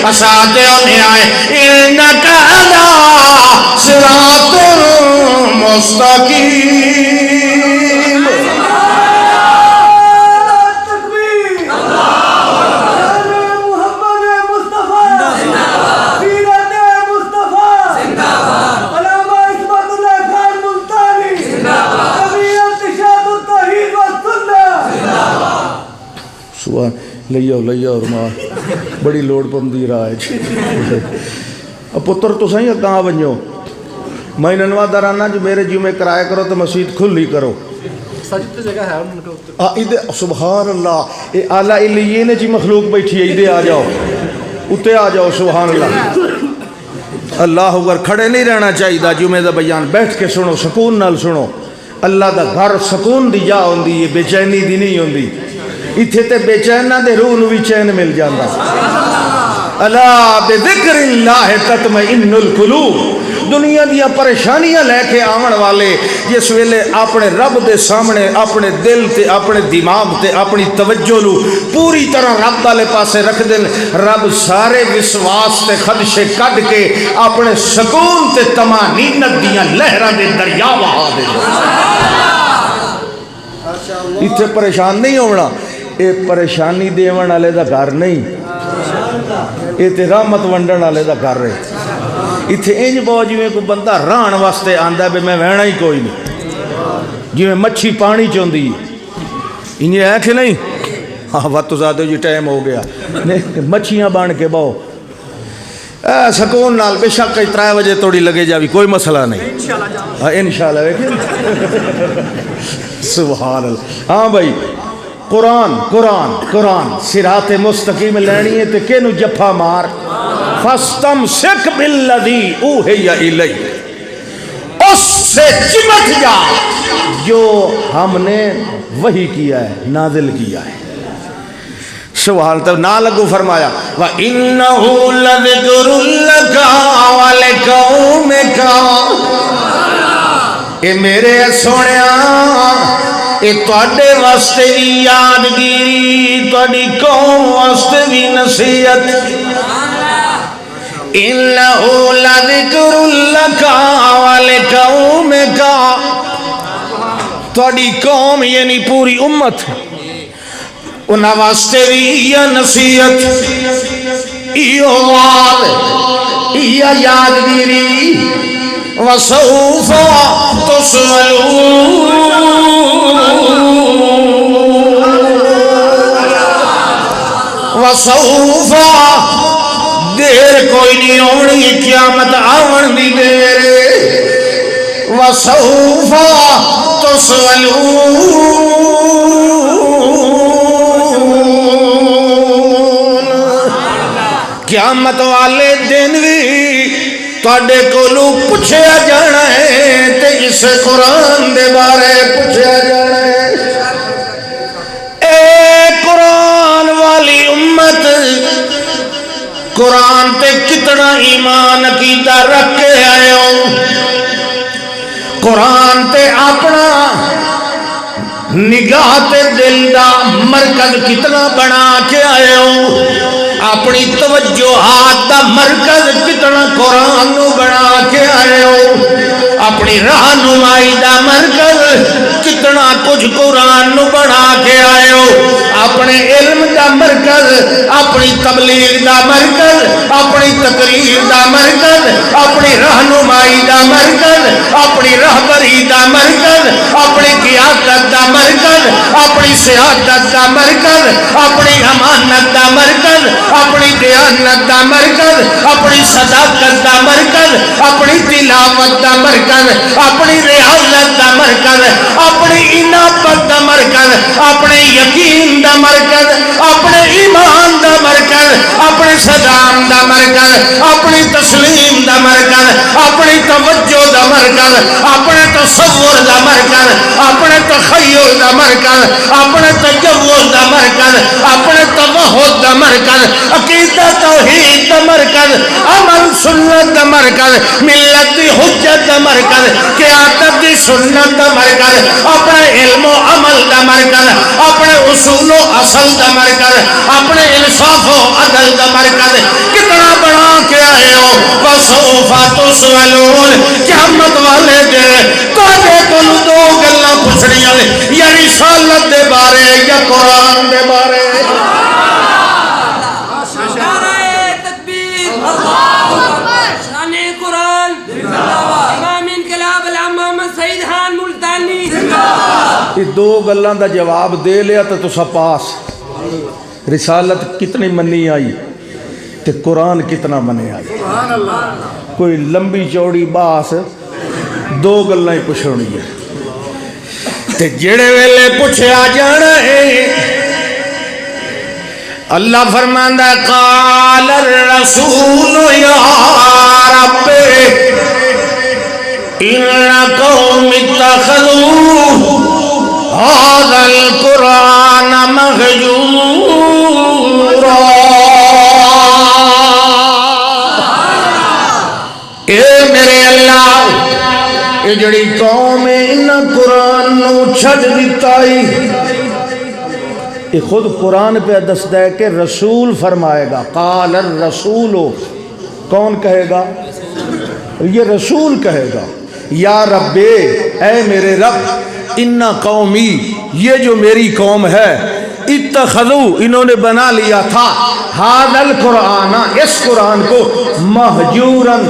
Speaker 1: اساتے ہونے آئے اِنَّكَ عَلَىٰ صِرَاطٍ مُسْتَقِيمٍ لیا اور ماں بڑی لوڑ پمدی رہا ہے اب پتر تو صحیح کہاں بنجو میں ننوا درانا جو میرے جمعے کرائے کرو تو مسجد کھل ہی کرو
Speaker 2: سجد تو جگہ ہے
Speaker 1: سبحان اللہ اے اعلیٰ علیین جی مخلوق بیٹھی ہے ادھے آ جاؤ اتے آ جاؤ سبحان اللہ اللہ اگر کھڑے نہیں رہنا چاہیے دا جمعے دا بیان بیٹھ کے سنو سکون نال سنو اللہ دا گھر سکون دی جا ہوندی ہے بے چینی دی نہیں ہوندی اتھے تے بے چینہ دے روح نو بھی چین مل جاندہ الا بذکر اللہ تطمئن القلوب دنیا دیا پریشانیاں لے کے آمن والے جس ویلے اپنے رب دے سامنے اپنے دل تے اپنے دماغ تے اپنی توجہ لو پوری طرح رب والے پاسے رکھ دیں رب سارے وسواس تے خدشے کٹ کے اپنے سکون تے طمانینت دیاں لہراں دے دریا بہا دے اتھے پریشان نہیں ہونا اے پریشانی دیون والے دا گھر نہیں اے تے رحمت ونڈن والے دا گھر ہے اتھے انج بہو جویں کوئی بندہ رہن واسطے آندا ہے میں وہنا ہی کوئی نہیں جویں مچھی پانی چوندی انج ہے کہ نہیں ہاں وقت زیادہ جی ٹائم ہو گیا مچھیاں بان کے بہو سکون نال بے شک 3 بجے توڑی لگے جاوی کوئی مسئلہ نہیں انشاءاللہ سبحان اللہ ہاں بھائی قرآن قرآن قرآن صراط مستقیم لینی ہے تے کینو جفا مار فاستمسک بالذی اوحی الیک اس سے چمٹ جا جو ہم نے وحی کیا ہے نازل کیا ہے سبحان اللہ نہ لگو فرمایا وَإِنَّهُ لَذِكْرٌ لَكَ وَلِقَوْمِكَ اے میرے سونیا اے تواڈے واسطے بھی یادگیری تواڈی قوم واسطے بھی نصیحت إِنَّهُ لَذِكْرٌ لَكَ وَلِقَوْمِكَ تواڈی قوم یعنی پوری امت انہاں واسطے بھی یہ نصیحت یہ وعد یہ یادگیری وسوف وسوف دیر کوئی نہیں ہونی قیامت آون دی دیر وسوف تسألون قیامت والے دن بھی تواڈے کولوں پوچھیا جانا ہے تے اس قرآن دے بارے پوچھیا جانا ہے اے قرآن والی امت قرآن تے کتنا ایمان عقیدہ رکھ کے آئے ہو قرآن تے اپنا نگاہ تے دل دا مرکز کتنا بنا کے آئے ہو اپنی توجہات دا مرکز کتنا قرآن نو بنا کے آئے ہو اپنی رہنمائی دا مرکز کتنا کچھ قرآن نو بنا کے آئے ہو اپنے علم دا مرکز اپنی تبلیغ دا مرکز اپنی تقریر دا مرکز اپنی رہنمائی دا مرکز اپنی رہبری دا مرکز اپنی قیادت دا مرکز اپنی سیادت دا مرکز اپنی امانت دا مرکز اپنی دیانت دا مرکز اپنی صداقت دا مرکز اپنی تلاوت دا مرکز اپنی ریاضت دا مرکز اپنی انابت دا مرکز اپنے یقین دا مرکز اپنے ایمان دا مرکز اپنے صدام دا مرکز اپنی تسلیم دا مرکز اپنی توجہ دا مرکز اپنے تصور دا مرکز اپنے تخیل دا مرکز اپنے تجوز دا مرکز اپنے توحد دا مرکز عقیدہ توحید دا مرکز عمل سنت دا مرکز ملت دی حجت دا مرکز قیادت دی سنت دا مرکز اپنے علم و عمل دا مرکز اپنے اصول و اصل دا مرکز اپنے انصاف و عدل دا مرکز کتنا بڑا کے آئے ہو وسوف تسألون قیامت والے دے تواڈے کول دو گلاں پوچھنیاں نے یا رسالت دے بارے یا قرآن دے بارے یہ دو گلاں دا جواب دے لیا تو تسا پاس رسالت کتنی منی آئی تے قرآن کتنا منے آئی کوئی لمبی چوڑی باس دو گلاں ہی پوچھنی ہے تے جڑے ویلے پوچھیا جانا ہے اللہ فرماندا قال الرسول یا رب ان قوم اتخذوا هذا القرآن مهجورا اے میرے اللہ اے جڑی قوم ان قرآن نو چھڈ دتائی یہ خود قرآن پہ دستا ہے کہ رسول فرمائے گا قال الرسول کون کہے گا یہ رسول کہے گا یا رب اے میرے رب انا قومی یہ جو میری قوم ہے اتخذو انہوں نے بنا لیا تھا ھذا القرآن اس قرآن کو مہجوراً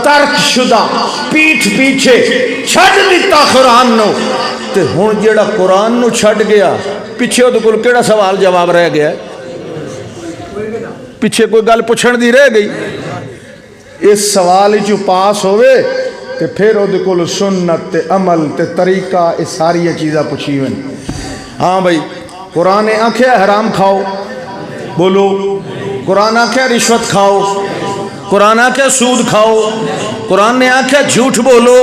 Speaker 1: ترک شدہ پیٹھ پیچھے چھڑ دیتا قرآن نو تے ہون جڑا قرآن نو چھڑ گیا پیچھے وہ کل کیڑا سوال جواب رہ گیا پیچھے کوئی گل پوچھن دی رہ گئی اس سوال جو پاس ہوئے تے پھر وہ کل سنت تے عمل تے طریقہ اس ساری چیزاں پوچھی ہوئے ہاں بھائی قرآن نے آنکھیں حرام کھاؤ بولو قرآن آنکھیں رشوت کھاؤ قرآن آنکھیں سود کھاؤ قرآن نے آنکھیں جھوٹ بولو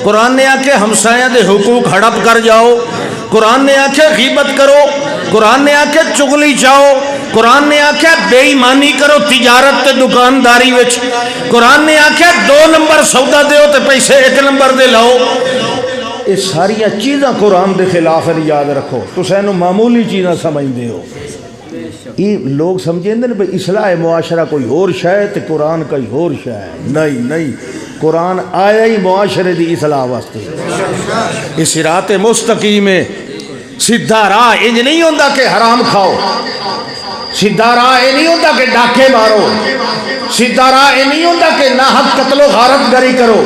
Speaker 1: قرآن نے آنکھیں ہمسایہ دے حقوق ہڑپ کر جاؤ قرآن نے آنکھیں غیبت کرو قرآن نے آنکھیں چغلی چاہو قرآن نے آنکھیں بے ایمانی کرو تجارت تے دکانداری وچ قرآن نے آنکھیں 2 نمبر سودا دیو تے پیسے 1 نمبر دے لاؤ یہ ساری چیزاں قرآن دے خلاف یاد رکھو تو سینو معمولی چیزاں سمجھ دے ہو یہ لوگ سمجھیں دے بھئی اصلاح معاشرہ کوئی اور شاید تے قرآن کوئی اور شاید نہیں قرآن آیا ہی معاشرے دی اصلاح واسطے اس صراط مستقیم میں سیدھا راہ انج نہیں ہوتا کہ حرام کھاؤ سیدھا راہ یہ نہیں ہوتا کہ ڈاکے مارو سیدھا راہ یہ نہیں ہوتا کہ ناحق قتل و غارت گری کرو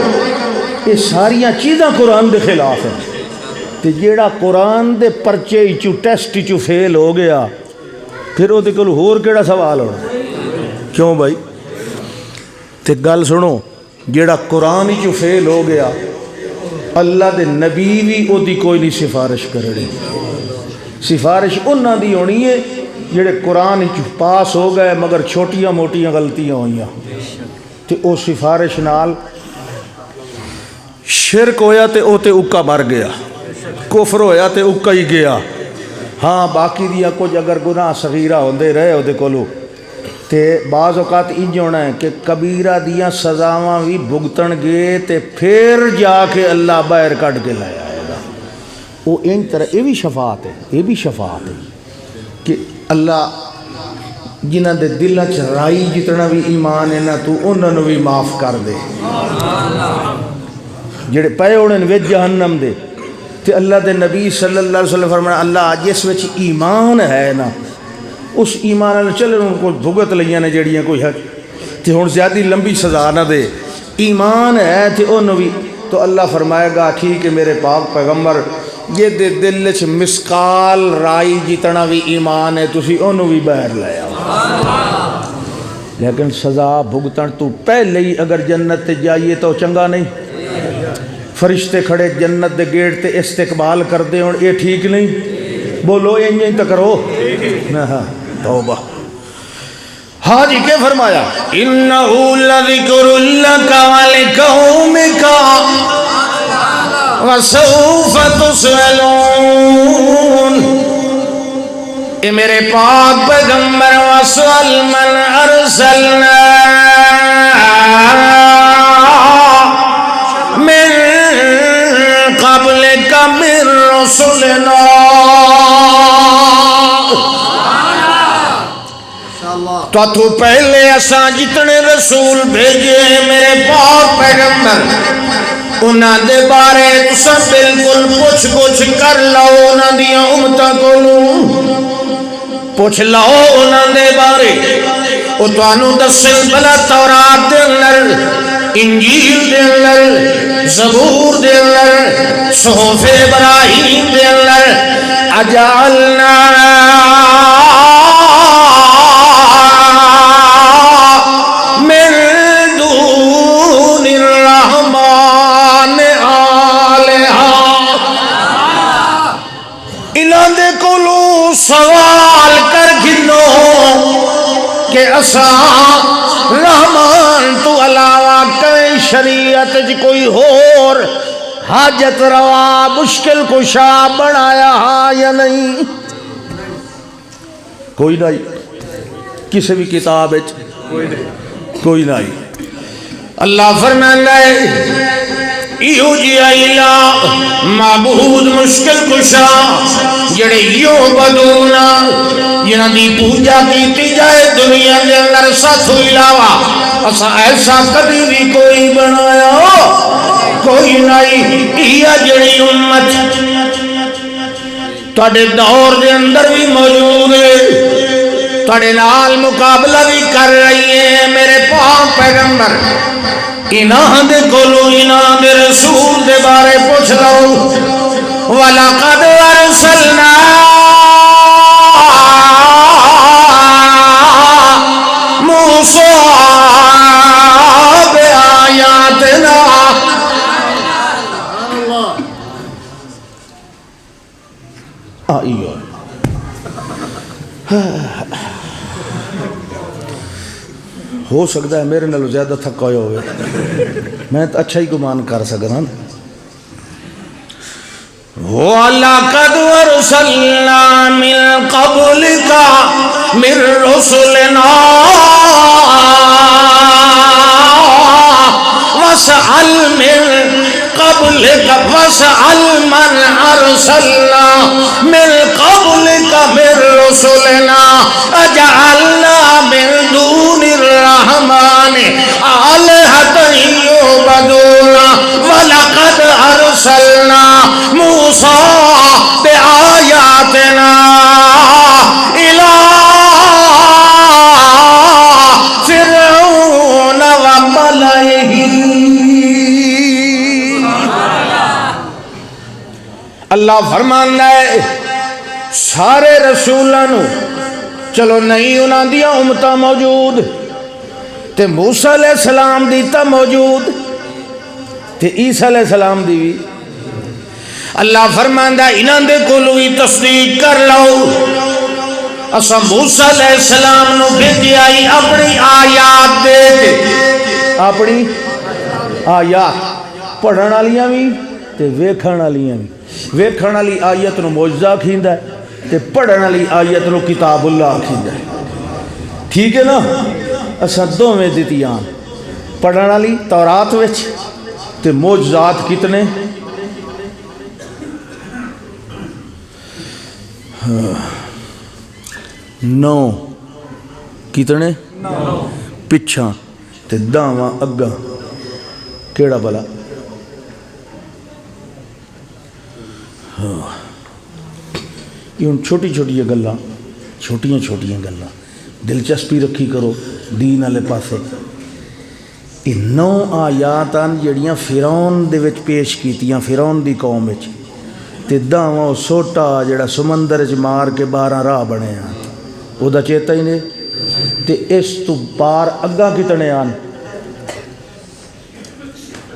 Speaker 1: یہ ساریاں چیزاں قرآن دے خلاف ہیں تے جیڑا قرآن دے پرچے چو ٹیسٹ چو فیل ہو گیا پھر وہ کول ہور کیڑا سوال ہونا کیوں بھائی تے گل سنو جیڑا قرآن چو فیل ہو گیا اللہ دے نبی بھی او دی کوئی نہیں سفارش کرنی سفارش انہاں دی ہونی ہے جڑے قرآن چ پاس ہو گئے مگر چھوٹیاں موٹیاں غلطیاں ہوئیاں تے او سفارش نال شرک ہویا تے او تے اکا مر گیا کفر ہویا تے اکا ہی گیا ہاں باقی دیا کچھ اگر گناہ صغیرہ ہوندے رہے ہو دے کولو تے بعض اوقات انج ہونا ہے کہ کبیرہ دیاں سزاواں بھی بھگتن گے تے پھر جا کے اللہ باہر کٹ کے لایا آئے گا وہ ان طرح یہ بھی شفاعت ہے یہ بھی شفاعت ہے کہ اللہ جنہ دے دلہ چ رائی جتنا بھی ایمان ہے نا تو انہوں نے بھی معاف کر دے جڑے پے ہونے وچ جہنم دے تے اللہ دے نبی صلی اللہ علیہ وسلم فرمایا اللہ جس وچ ایمان ہے نا اس ایمان والے چلے ان کو بھگت لیاں نے جڑیاں کوئی ہے تے ہن زیادہ لمبی سزا نہ دے ایمان ہے تے انہوں بھی تو اللہ فرمائے گا ٹھیک ہے میرے پاک پیغمبر یہ دے دل چ مسقال رائی جتنا بھی ایمان ہے تسی انہوں بھی باہر لے آؤ لیکن سزا بھگتن تو پہلے ہی اگر جنت تے جائیے تو چنگا نہیں فرشتے کھڑے جنت دے گیٹ تے استقبال کر دے اور یہ ٹھیک نہیں بولو یہ تو کرو توبہ ہاں جی کیا فرمایا انہو لذکر لکا ولقومکا وسوف تسألون اے میرے پاک پیغمبر وسأل من ارسلنا من قبلک من رسلنا تو پہلے اساں جتنے رسول بھیجے میرے پاک پیغمبر انہاں دے بارے تساں بالکل پوچھ کر لو انہاں دیاں امتاں کولوں پوچھ لو انہاں دے بارے او تانوں دسن بلا تورات دے اندر انجیل دے اندر زبور دے اندر صحف ابراہیم دے اندر اجعلنا من دون الرحمن آلہا انہاں دے کولوں سوال کر گھنو کہ اساں رحمان تو علاوہ کئی شریعت جی کوئی اور حاجت روا مشکل کشا بنایا یا نہیں کوئی نہیں کسی بھی کتاب کوئی نہیں اللہ فرماتا ہے ایو جی الہ معبود مشکل کشا جڑے یوں بدونا جنہ دی پوجا کیتی جائے دنیا کے اندر ساتھ علاوہ اسا ایسا کبھی بھی کوئی بنایا کوئی نہیں یہ جڑی امت تواڈے دور دے اندر بھی موجود ہے تواڈے نال مقابلہ بھی کر رہی ہے میرے پاک پیغمبر انہاں دے کولوں انہاں دے رسول دے بارے پوچھ لو وَلَقَدْ أَرْسَلْنَا مُوسَىٰ بِآيَاتِنَا آئیو ہو سکتا ہے میرے نالوں زیادہ تھکا ہوئے میں تو اچھا ہی گمان کر سکنا وَلَقَدْ أَرْسَلْنَا مِن قَبْلِكَ مِن رُسُلِنَا وَاسْأَلْ مِن قَبْلِكَ وَاسْأَلْ مَنْ أَرْسَلْنَا مِن قَبْلِكَ مِن رُسُلِنَا أَجَعَلْنَا مِن دُونِ الرَّحْمَنِ آلِهَةً يُعْبَدُونَ وَلَقَدْ أَرْسَلْنَا مُوسَىٰ بِآيَاتِنَا إِلَىٰ فِرْعَوْنَ وَمَلَئِهِ اللہ فرماندا ہے سارے رسولاں نو چلو نہیں انہاں دیاں امتاں موجود تے موسیٰ علیہ السلام دی تا موجود تے عیسیٰ علیہ السلام دی بھی اللہ فرماندا انہاں دے کولوں ہی تصدیق کر لو اسا موسیٰ علیہ السلام نو بھیجیا ہی اپنی آیات دے کے اپنی آیات پڑھن والیاں بھی تے ویکھن والیاں بھی ویکھن والی آیت نو معجزہ کھیندا ہے تے پڑھن والی آیت نو کتاب اللہ کھیندا ہے ٹھیک ہے نا اسا دوویں دتیاں پڑھن والی تورات وچ تے معجزات کتنے 9 کتنے 9 پچھاں تے 10واں اگاں کیڑا بلا یہ چھوٹی چھوٹی گلاں چھوٹیاں گلاں دلچسپی رکھی کرو دین والے پاسے یہ 9 آیات ہیں جڑیاں فرعون دے وچ پیش کیتیاں فرعون دی قوم وچ تے 10واں سوٹا جڑا سمندر وچ مار کے 12 راہ بنے ہیں او دا چیتا ہی نہیں تے اس تو پار اگاں کتنے آن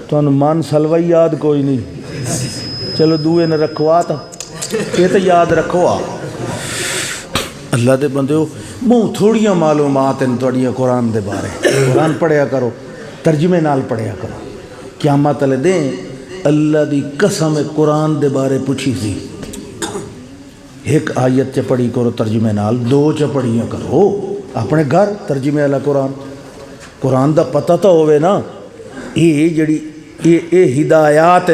Speaker 1: تو من سلوی یاد کوئی نہیں چلو دوئے نے رکھوا تا یہ تو یاد رکھو اللہ دے بندے ہو منہ تھوڑیاں معلومات ہیں تھوڑیاں قرآن دے بارے قرآن پڑھیا کرو ترجمے نال پڑھیا کرو قیامت والے دیں اللہ دی قسم قرآن دے بارے پوچھی سی ایک آیت چ پڑھی کرو ترجمے نال 2 چ پڑھیاں کرو اپنے گھر ترجمے والا قرآن دا پتہ تو ہوئے نا یہ جڑی یہ ہدایات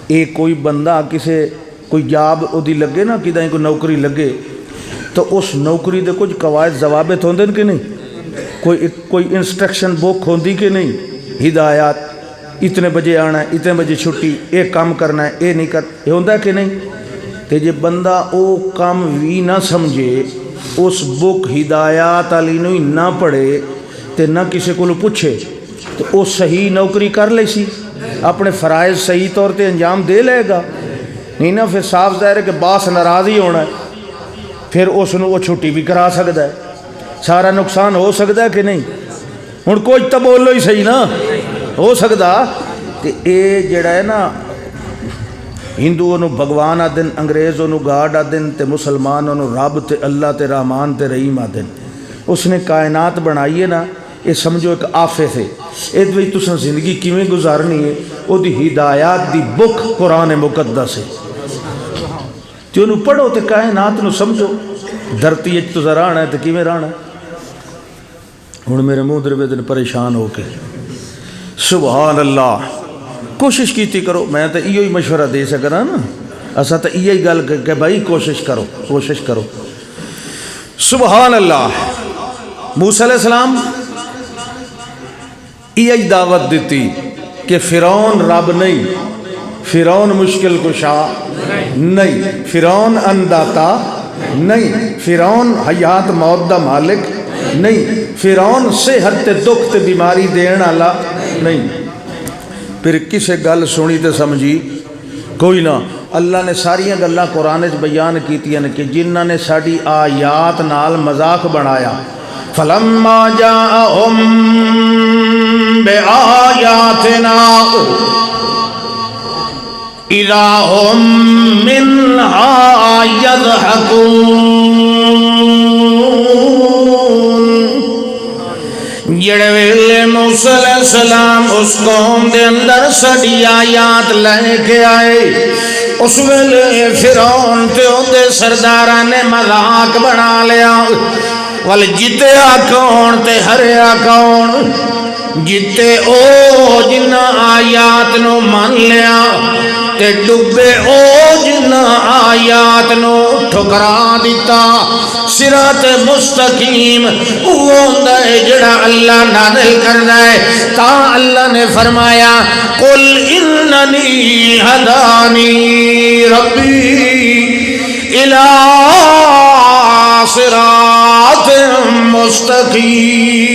Speaker 1: یہ کوئی بندہ کسے کوئی جاب دی لگے نا کدائیں کوئی نوکری لگے تو اس نوکری دے کچھ قواعد ضوابط ہوندے کہ نہیں کوئی انسٹرکشن بک ہوندی کہ نہیں ہدایات اتنے بجے آنا ہے اتنے بجے چھٹی یہ کام کرنا ہے یہ نہیں یہ ہوندہ کہ نہیں تے جے بندہ او کام بھی نہ سمجھے اس بک ہدایات علی نو نہ پڑھے تے نہ کسی کو پوچھے تو وہ صحیح نوکری کر لے سی اپنے فرائض صحیح طور تے انجام دے لے گا نہیں نا پھر صاف ظاہر ہے کہ باس ناراض ہی ہونا ہے پھر اس نو وہ چھٹی بھی کرا سکتا ہے سارا نقصان ہو سکتا ہے کہ نہیں ہن کوئی تو بولو ہی صحیح نا ہو سکتا کہ اے جڑا ہے نا ہندو انہوں بھگوان آدن انگریز انہوں گاڈ آدن تے مسلمان انہوں رب تے اللہ تے رحمان تے رحیم آدن اس نے کائنات بنائی ہے نا یہ سمجھو ایک آفے سے ایک وجہ تُساں زندگی کیویں گزارنی ہے وہ دی ہدایات دی بک قرآن مقدس ہے تے انہوں پڑھو تے کائنات نو سمجھو دھرتی اچ تو رانا ہے تے کیویں رانا ہے ہن میرے منہ دروے دن پریشان ہو کے سبحان اللہ کوشش کیتی کرو میں تو ایو ہی مشورہ دے سکنا نا اسا تو ایو ہی گل کہ بھائی کوشش کرو سبحان اللہ موسیٰ علیہ السلام ایو ہی دعوت دیتی کہ فرعون رب نہیں فرعون مشکل کشا نہیں فرعون انداتا نہیں فرعون حیات موت دا مالک نہیں فرعون صحت تے دکھ تے بیماری دین والا نہیں پھر کسے گل سنی تے سمجھی کوئی نہ اللہ نے ساریاں گلاں قرآن وچ بیان کیتیاں کہ جنہاں نے ساڈی آیات نال مذاق بنایا فلما جاءہم بآیاتنا اذا ہم منہا یضحکون جڑے ویلے موسیٰ علیہ السلام اس قوم دے اندر ساڈی آیات لے کے آئے اس ویلے فرعون تے اودے سرداراں نے مذاق بنا لیا ول جتے آکھون تے ہریا کون جتے او جنہ آیات نو مان لیا تے ڈبے او جنہ آیات نو ٹھکرا دیتا صراط مستقیم ہوندہ ہے جڑا اللہ نازل کرنا ہے تا اللہ نے فرمایا قل اننی ہدانی ربی الى صراط مستقیم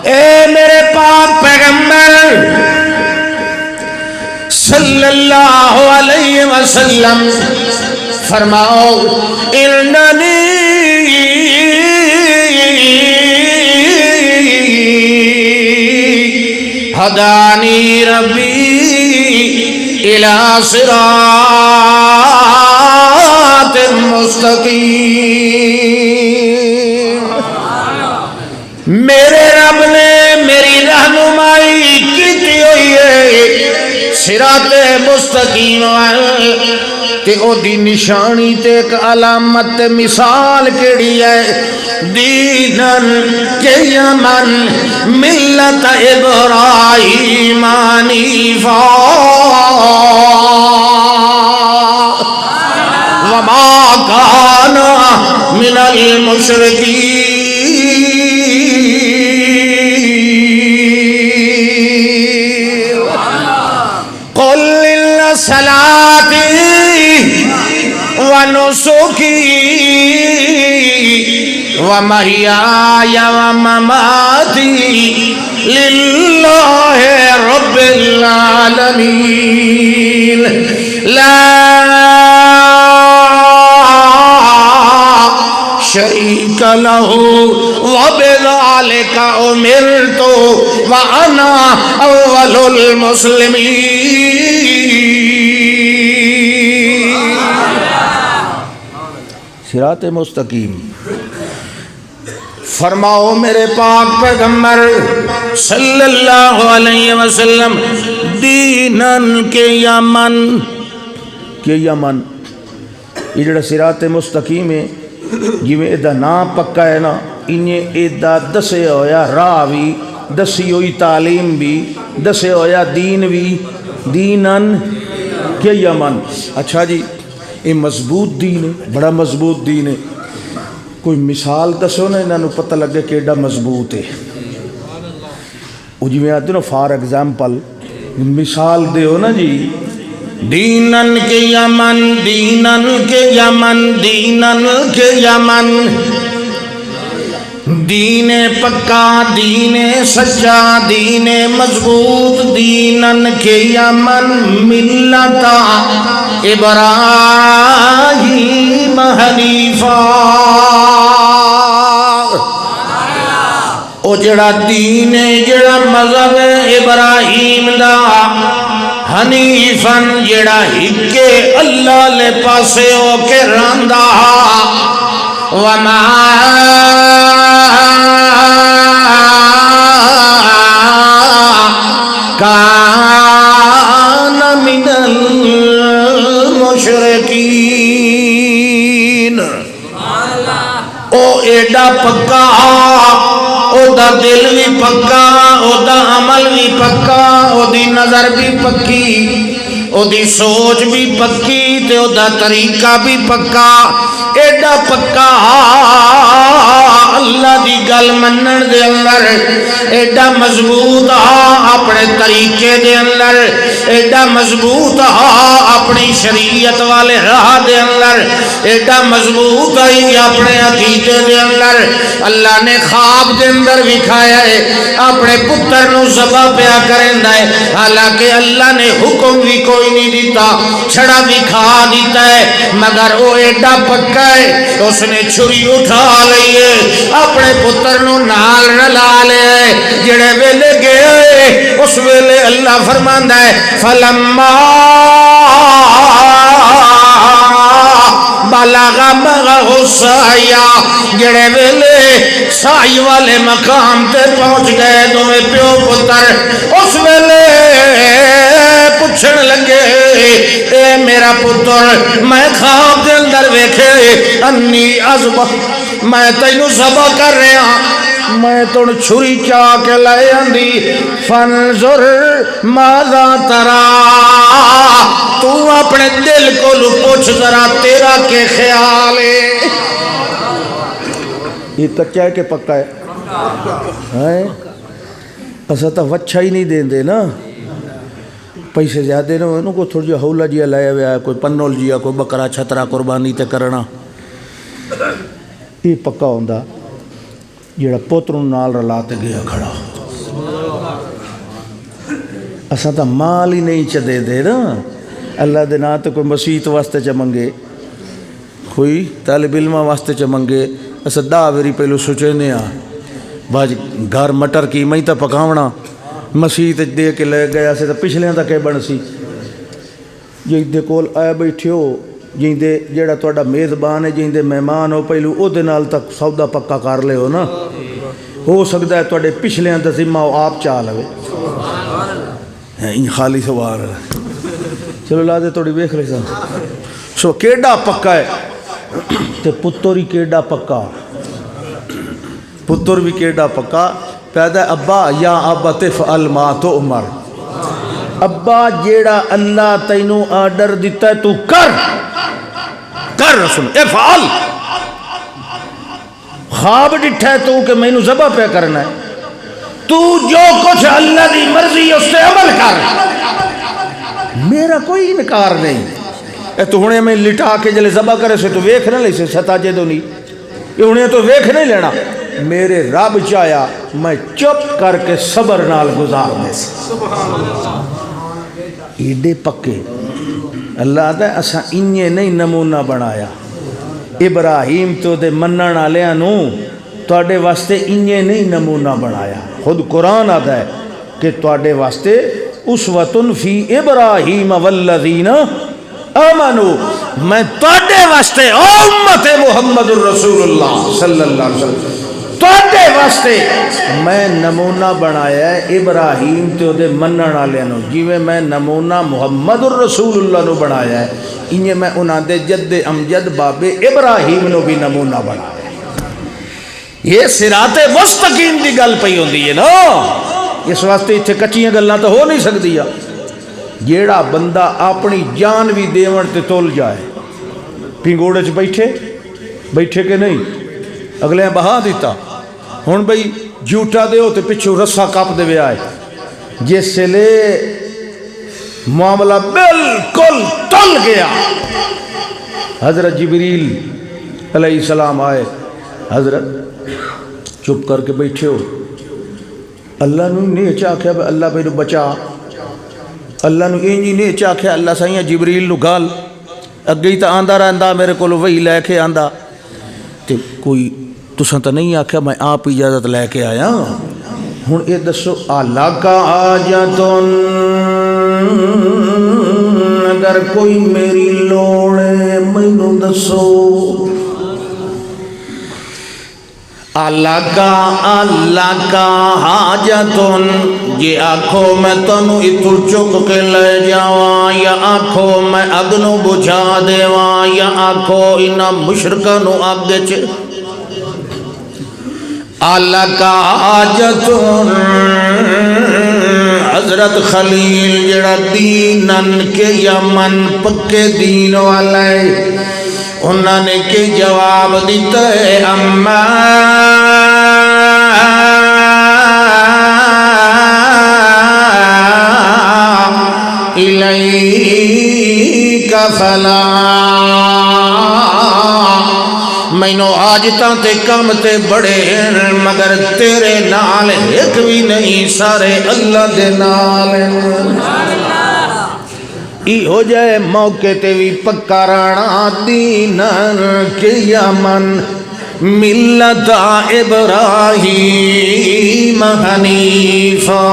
Speaker 1: اے میرے پاک پیغمبر صلی اللہ علیہ وسلم فرماؤ اننی ہدانی ربی الی صراط مستقیم، میرے رب نے میری رہنمائی کی ہوئی ہے صراط مستقیم، تے او دی نشانی تے ایک علامت تے مثال کیڑی ہے، دینن کے یمن ملت ابراہیم حنیفا وما کان من المشرکین، قل ان صلاتی ونسکی ومحیای ومماتی للہ رب العالمین لا شریک لہ وبذالک امرت وانا اول المسلمین۔ صراط مستقیم فرماؤ میرے پاک پیغمبر صلی اللہ علیہ وسلم، دینن کے یمن کے یمن، یہ جڑا صراط مستقیم ہے جویں ایدا نام پکا ہے نا، انہیں ایدا دسے ہویا راہ بھی، دسی ہوئی تعلیم بھی، دسے ہویا دین بھی، دینن کے یمن۔ اچھا جی یہ مضبوط دین ہے، بڑا مضبوط دین ہے، کوئی مثال دسو نا انہوں پتہ لگے کہ ایڈا مضبوط ہے۔ وہ جی میں آتے نا فار ایگزامپل مثال دے ہو نا جی، دینن کے یمن، دینن کے یمن، دینن کے یمن، دین پکا، دین سچا، دین مضبوط، دینن کے یمن ملت ابراہیم حنیفا، او جڑا دین جڑا مذہب ابراہیم دا، حنیفن جڑا ہکے اللہ لے پاسے ہو کے راندہ، وما کان من المشرکین، او ایڈا پکا، او دا دل بھی پکا، او دا عمل بھی پکا، او دی نظر بھی پکی، او دی سوچ بھی پکی، تے او دا طریقہ بھی پکا، ایڈا پکا اللہ دی گل منن دے اندر، ایڈا مضبوط اپنے طریقے دے اندر، ایڈا مضبوط اپنی شریعت والے راہ دے اندر، ایڈا مضبوط اپنے عقیدے دے اندر۔ اللہ نے خواب دے اندر وکھایا ہے اپنے پتر نو ذبح پیا کریندا ہے، حالانکہ اللہ نے حکم بھی کوئی نہیں دیتا، چھڑا وکھا دیتا ہے، مگر وہ ایڈا پکا ہے اس نے چھری اٹھا لئیے، اپنے پتر نو نال رلا لے، جڑے ویلے گئے اس ویلے اللہ فرماندا ہے فلما بلغ معه السعی، جڑے ویلے سعی والے مقام تے پہنچ گئے دوویں پیو پتر، اس ویلے پوچھن لگے اے میرا پتر میں خواب دے اندر ویکھے انی اذبح، میں تینوں ذبح کر رہا، میں تن چھری چاہ کے لے آندی، فانظر ماذا ترا، تو اپنے دل کو پوچھ ذرا تیرا کے خیال ہے۔ یہ کچا ہے کہ پکا ہے؟ ایسا تو وچھا ہی نہیں دیں دے نا، پیسے زیادہ نہ ہوئے نا، کوئی تھوڑی ہولا جیا لائے ہویا ہے، کوئی پنول جیا، کوئی بکرا چھترا قربانی تے کرنا، یہ پکا ہوندہ جیڑا پوتروں نال رلا تے گیا کھڑا۔ اساں تو مال ہی نہیں چ دے دے نا اللہ دے نا تو کوئی مسیت واسطے چ منگے کوئی طالب علمہ واسطے چ منگے اساں 10 واری پہلو سوچنے ہاں باج گھر مٹر کی میں تو پکاونا مسیت دے کے لے گیا سے تو پچھلیاں تک بن سی جی کول آیا بیٹھے ہو جیندے جیڑا تہاڈا میزبان ہے جیندے مہمان ہو پہلو او دے نال تک سودا پکا کر لے ہو نا ہو سکتا ہے تہاڈے پچھلیاں دا ذمہ وہ آپ چا لوے خالی سوال چلو لا دے تھوڑی ویکھ لے سو کیڈا پکا ہے تے پتر ہی کیڈا پکا پتر بھی کیڈا پکا پیدا ابا یا ابت فعل ما تؤمر ابا جیڑا اللہ تینوں آرڈر دیتا ہے تو کر رسول افعل خواب ڈٹھا ہے تو کہ میں نو ذبح پہ کرنا ہے تو جو کچھ اللہ دی مرضی اس سے عمل کر میرا کوئی انکار نہیں اے تو ہنے میں لٹا کے جلے ذبح کرے سے تو ویکھ نہ لے سے ستا جے دو نہیں یہ ہنے تو ویکھ نہیں لینا میرے رب چاہیا میں چپ کر کے صبر نال گزار دے ایڈے پکے اللہ آتا ہے اساں انہیں نہیں نمونہ بنایا ابراہیم تو دے منن والےاں نو تواڈے واسطے انہیں نہیں نمونہ بنایا خود قرآن آتا ہے کہ تواڈے واسطے اسوۃ فی ابراہیم والذین آمنو میں تواڈے واسطے امت محمد الرسول اللہ صلی اللہ علیہ وسلم تواڈے واسطے میں نمونہ بنایا ہے ابراہیم تے دے منن والے نو جویں میں نمونہ محمد الرسول اللہ نو بنایا ہے انہیں میں انہاں دے جد امجد بابے ابراہیم نو بھی نمونہ بنایا ہے یہ صراط مستقیم دی گل پئی ہوندی ہے نا اس واسطے ایتھے کچیاں گلاں تو ہو نہیں سکدی جیڑا بندہ اپنی جان بھی دیون تے تول جائے پنگوڑے چ بیٹھے کہ نہیں اگلے بہا دیتا ہن بھئی جھوٹا دے ہو تے پچھو رسا کپ دے آئے جس سے لے معاملہ بالکل تل گیا حضرت جبریل علیہ السلام آئے حضرت چپ کر کے بیٹھے ہو اللہ نو نہیں چاہیا اللہ بھائی نو بچا اللہ نو اینجی نہیں چاہیا اللہ سائیں جبریل نو گال اگے ہی تا آندا رہندا میرے کولو وہی لے کے آندا تے کوئی تساں تا نہیں آکھیا میں آپ اجازت لے کے آیا ہن اے دسو الاکا حاجتن اگر کوئی میری لوڑ ہے مینوں دسو اللہ کا حاجتن جی آنکھو میں تنو اتو چک کے لے جاواں یا آنکھو میں اگنو بجھا دیواں یا آنکھو انہا مشرکانو آگے چھے اللہ کا حاجتن حضرت خلیل جڑا دینن کے یمن پکے دین والے انہوں نے کہ جواب دیتا ہے اما الیک فلا مینو حاجتاں تے کم تے بڑے مگر تیرے نال ایک بھی نہیں سارے اللہ دے نال ای ہو جائے موقع تے بھی پکا رانا دینن کے یمن ملت ابراہیم حنیفا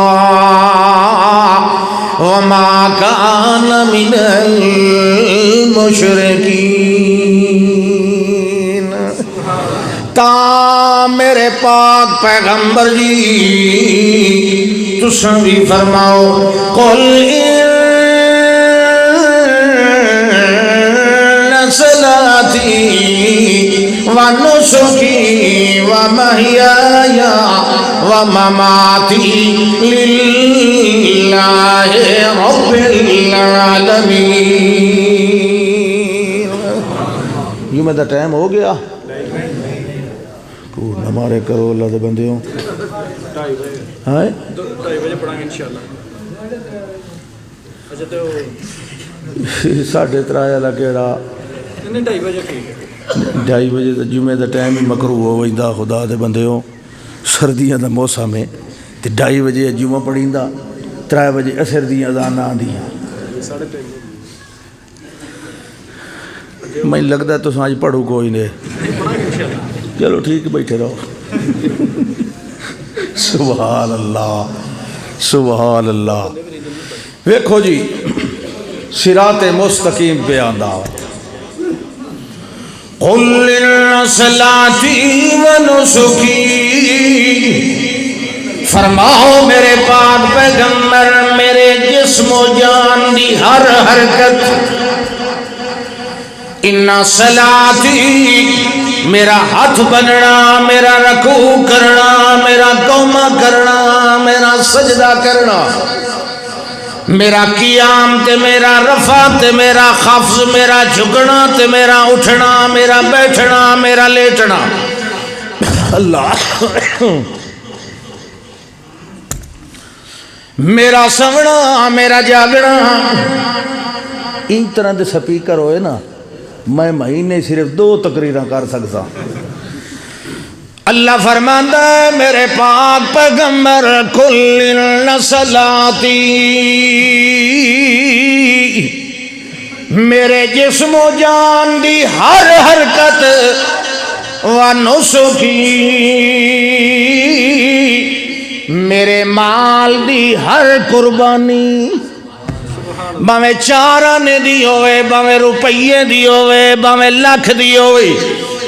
Speaker 1: وما کان من المشرکین تا میرے پاک پیغمبر جی تساں بھی فرماؤ قل صلاتی ونسکی ومحیای ومماتی للہ رب العالمین یہ میں دا ٹائم ہو گیا کو ہمارے کرو اللہ دے بندے ہوں
Speaker 2: 2:30 بجے پڑھائیں گے انشاءاللہ اچھا تو
Speaker 1: 3:30 والا کیڑا
Speaker 2: 2:30 بجے ٹھیک ہے
Speaker 1: 2:30 بجے تو جمعے دا ٹائم ہی مکروہ ہو وجدا خدا دے بندے ہو سردیاں دا موسم ہے تے 2:30 بجے جمعہ پڑھیندا 3 بجے اثر دی اذان آندیاں میں لگتا ہے تو آج پڑھو کوئی نہیں چلو ٹھیک بیٹھے رہو سبحان اللہ سبحان اللہ ویکھو جی صراط مستقیم پہ آندا قل ان صلاتی و نسکی فرماؤ میرے پاک پیغمبر میرے جسم و جان دی ہر حرکت ان صلاتی میرا ہاتھ بننا میرا رکوع کرنا میرا قومہ کرنا میرا سجدہ کرنا میرا قیام تے میرا رفع تے میرا خفض میرا جھکنا تے میرا اٹھنا میرا بیٹھنا میرا لیٹنا اللہ میرا سونا میرا جاگنا ان طرح دے سپیکر ہوئے نا میں مہینے صرف 2 تقریراں کر سکتا اللہ فرماندا ہے میرے پاک پیغمبر کل ان صلاتی میرے جسم و جان دی ہر حرکت و نسکی میرے مال دی ہر قربانی باویں 4 آنے دی ہوئے باویں روپیے دی ہوئے باویں لاکھ دی ہوئے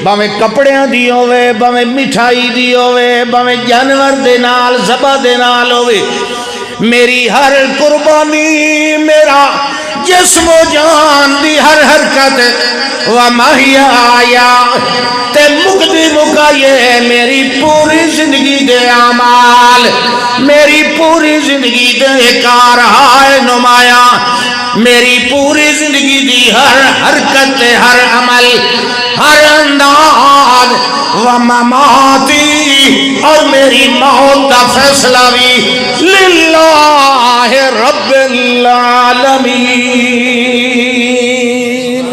Speaker 1: باویں کپڑیاں دی ہوئے باویں مٹھائی دی ہوئے باویں جانور دے نال ذبح دے نال ہوئے میری ہر قربانی میرا جسم و جان دی ہر حرکت و محیا تے مقدی مکایے میری پوری زندگی دے اعمال میری پوری زندگی دے کارہائے نمایاں میری پوری زندگی دی ہر حرکت ہر عمل ہر انداز و مماتی اور میری موت کا فیصلہ بھی للہ رب العالمین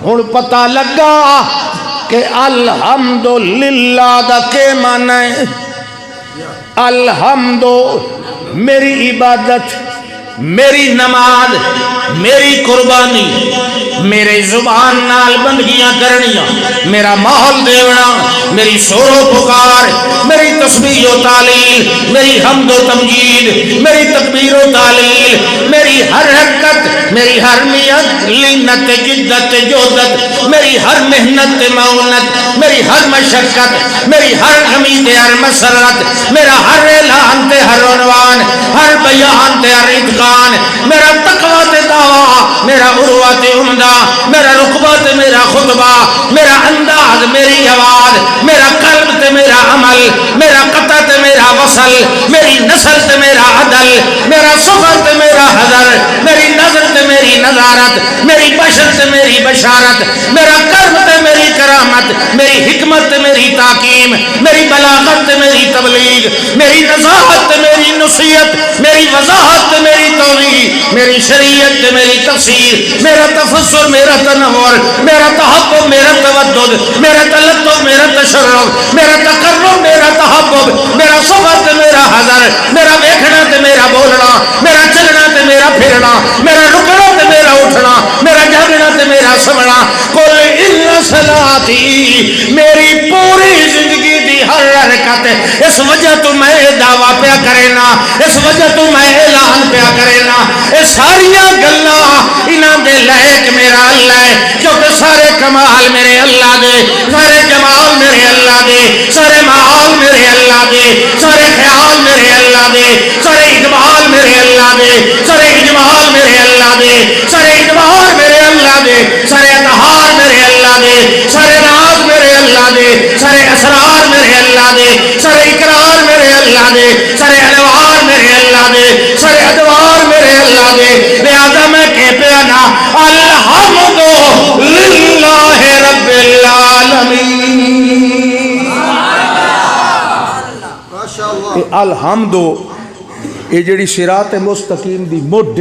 Speaker 1: ہن پتہ لگا کہ الحمدللہ دا کے معنی ہے الحمد میری عبادت میری نماز میری قربانی میرے زبان نال بندگیاں کرنیاں میرا ماحول دیونا میری شور و پکار میری تسبیح و تعلیل میری حمد و تمجید میری تکبیر و تعلیل میری ہر حرکت میری ہر نیت لینت جدت جودت میری ہر محنت معونت میری ہر مشقت میری ہر امید ہر مسرت میرا ہر اعلان تے ہر عنوان ہر بیان تے ہر اتقان میرا تقوی تے دعویٰ میرا عروہ تے عمدہ میرا رقبہ تے میرا خطبہ میرا انداز میری آواز میرا قلب تے میرا عمل میرا قطع تے میرا وصل میری نسل تے میرا عدل میرا سفر تے میرا حضر میری نظر تے میری نظارت میری بشر تے میری بشارت میرا کرم تے میری کرامت میری حکمت تے میری تاکیم میری بلاغت تے میری تبلیغ میری نزاہت تے میری نصیحت میری وضاحت تے میری توضیح میری شریعت تے میری تفسیر میرا تفسر میرا تنور میرا تحقق میرا تودد میرا تلطف میرا تشرف میرا تقرب میرا تحبب میرا صبر تے میرا حضر میرا ویکھنا تے میرا بولنا میرا چلنا تے میرا پھرنا میرا رکنا تے میرا اٹھنا میرا جاگنا تے میرا سمنا کل ان صلاتی میری پوری زندگی دی ہر حرکت اس وجہ تو میں دعویٰ پیا کرینا اس وجہ تو میں اعلان پیا کرینا اس ساریاں گلاں انہاں دے لائق میرا اللہ ہے کیونکہ سارے کمال میرے اللہ دے سارے جمال میرے اللہ دے سارے معال میرے اللہ دے سارے خیال میرے اللہ دے سارے اقبال میرے اللہ دے سارے اجمال میرے اللہ دے سارے اجمال میرے اللہ دے سارے اتحار میرے اللہ دے سارے راز میرے اللہ دے سارے اسرار میرے اللہ دے سارے اقرار میرے اللہ دے سارے انوار میرے اللہ دے سارے ادوار میرے اللہ دے لہذا میں کہتے ہیں نا الحمد للہ رب العالمین الحمد یہ جڑی صراط مستقیم دی مڈ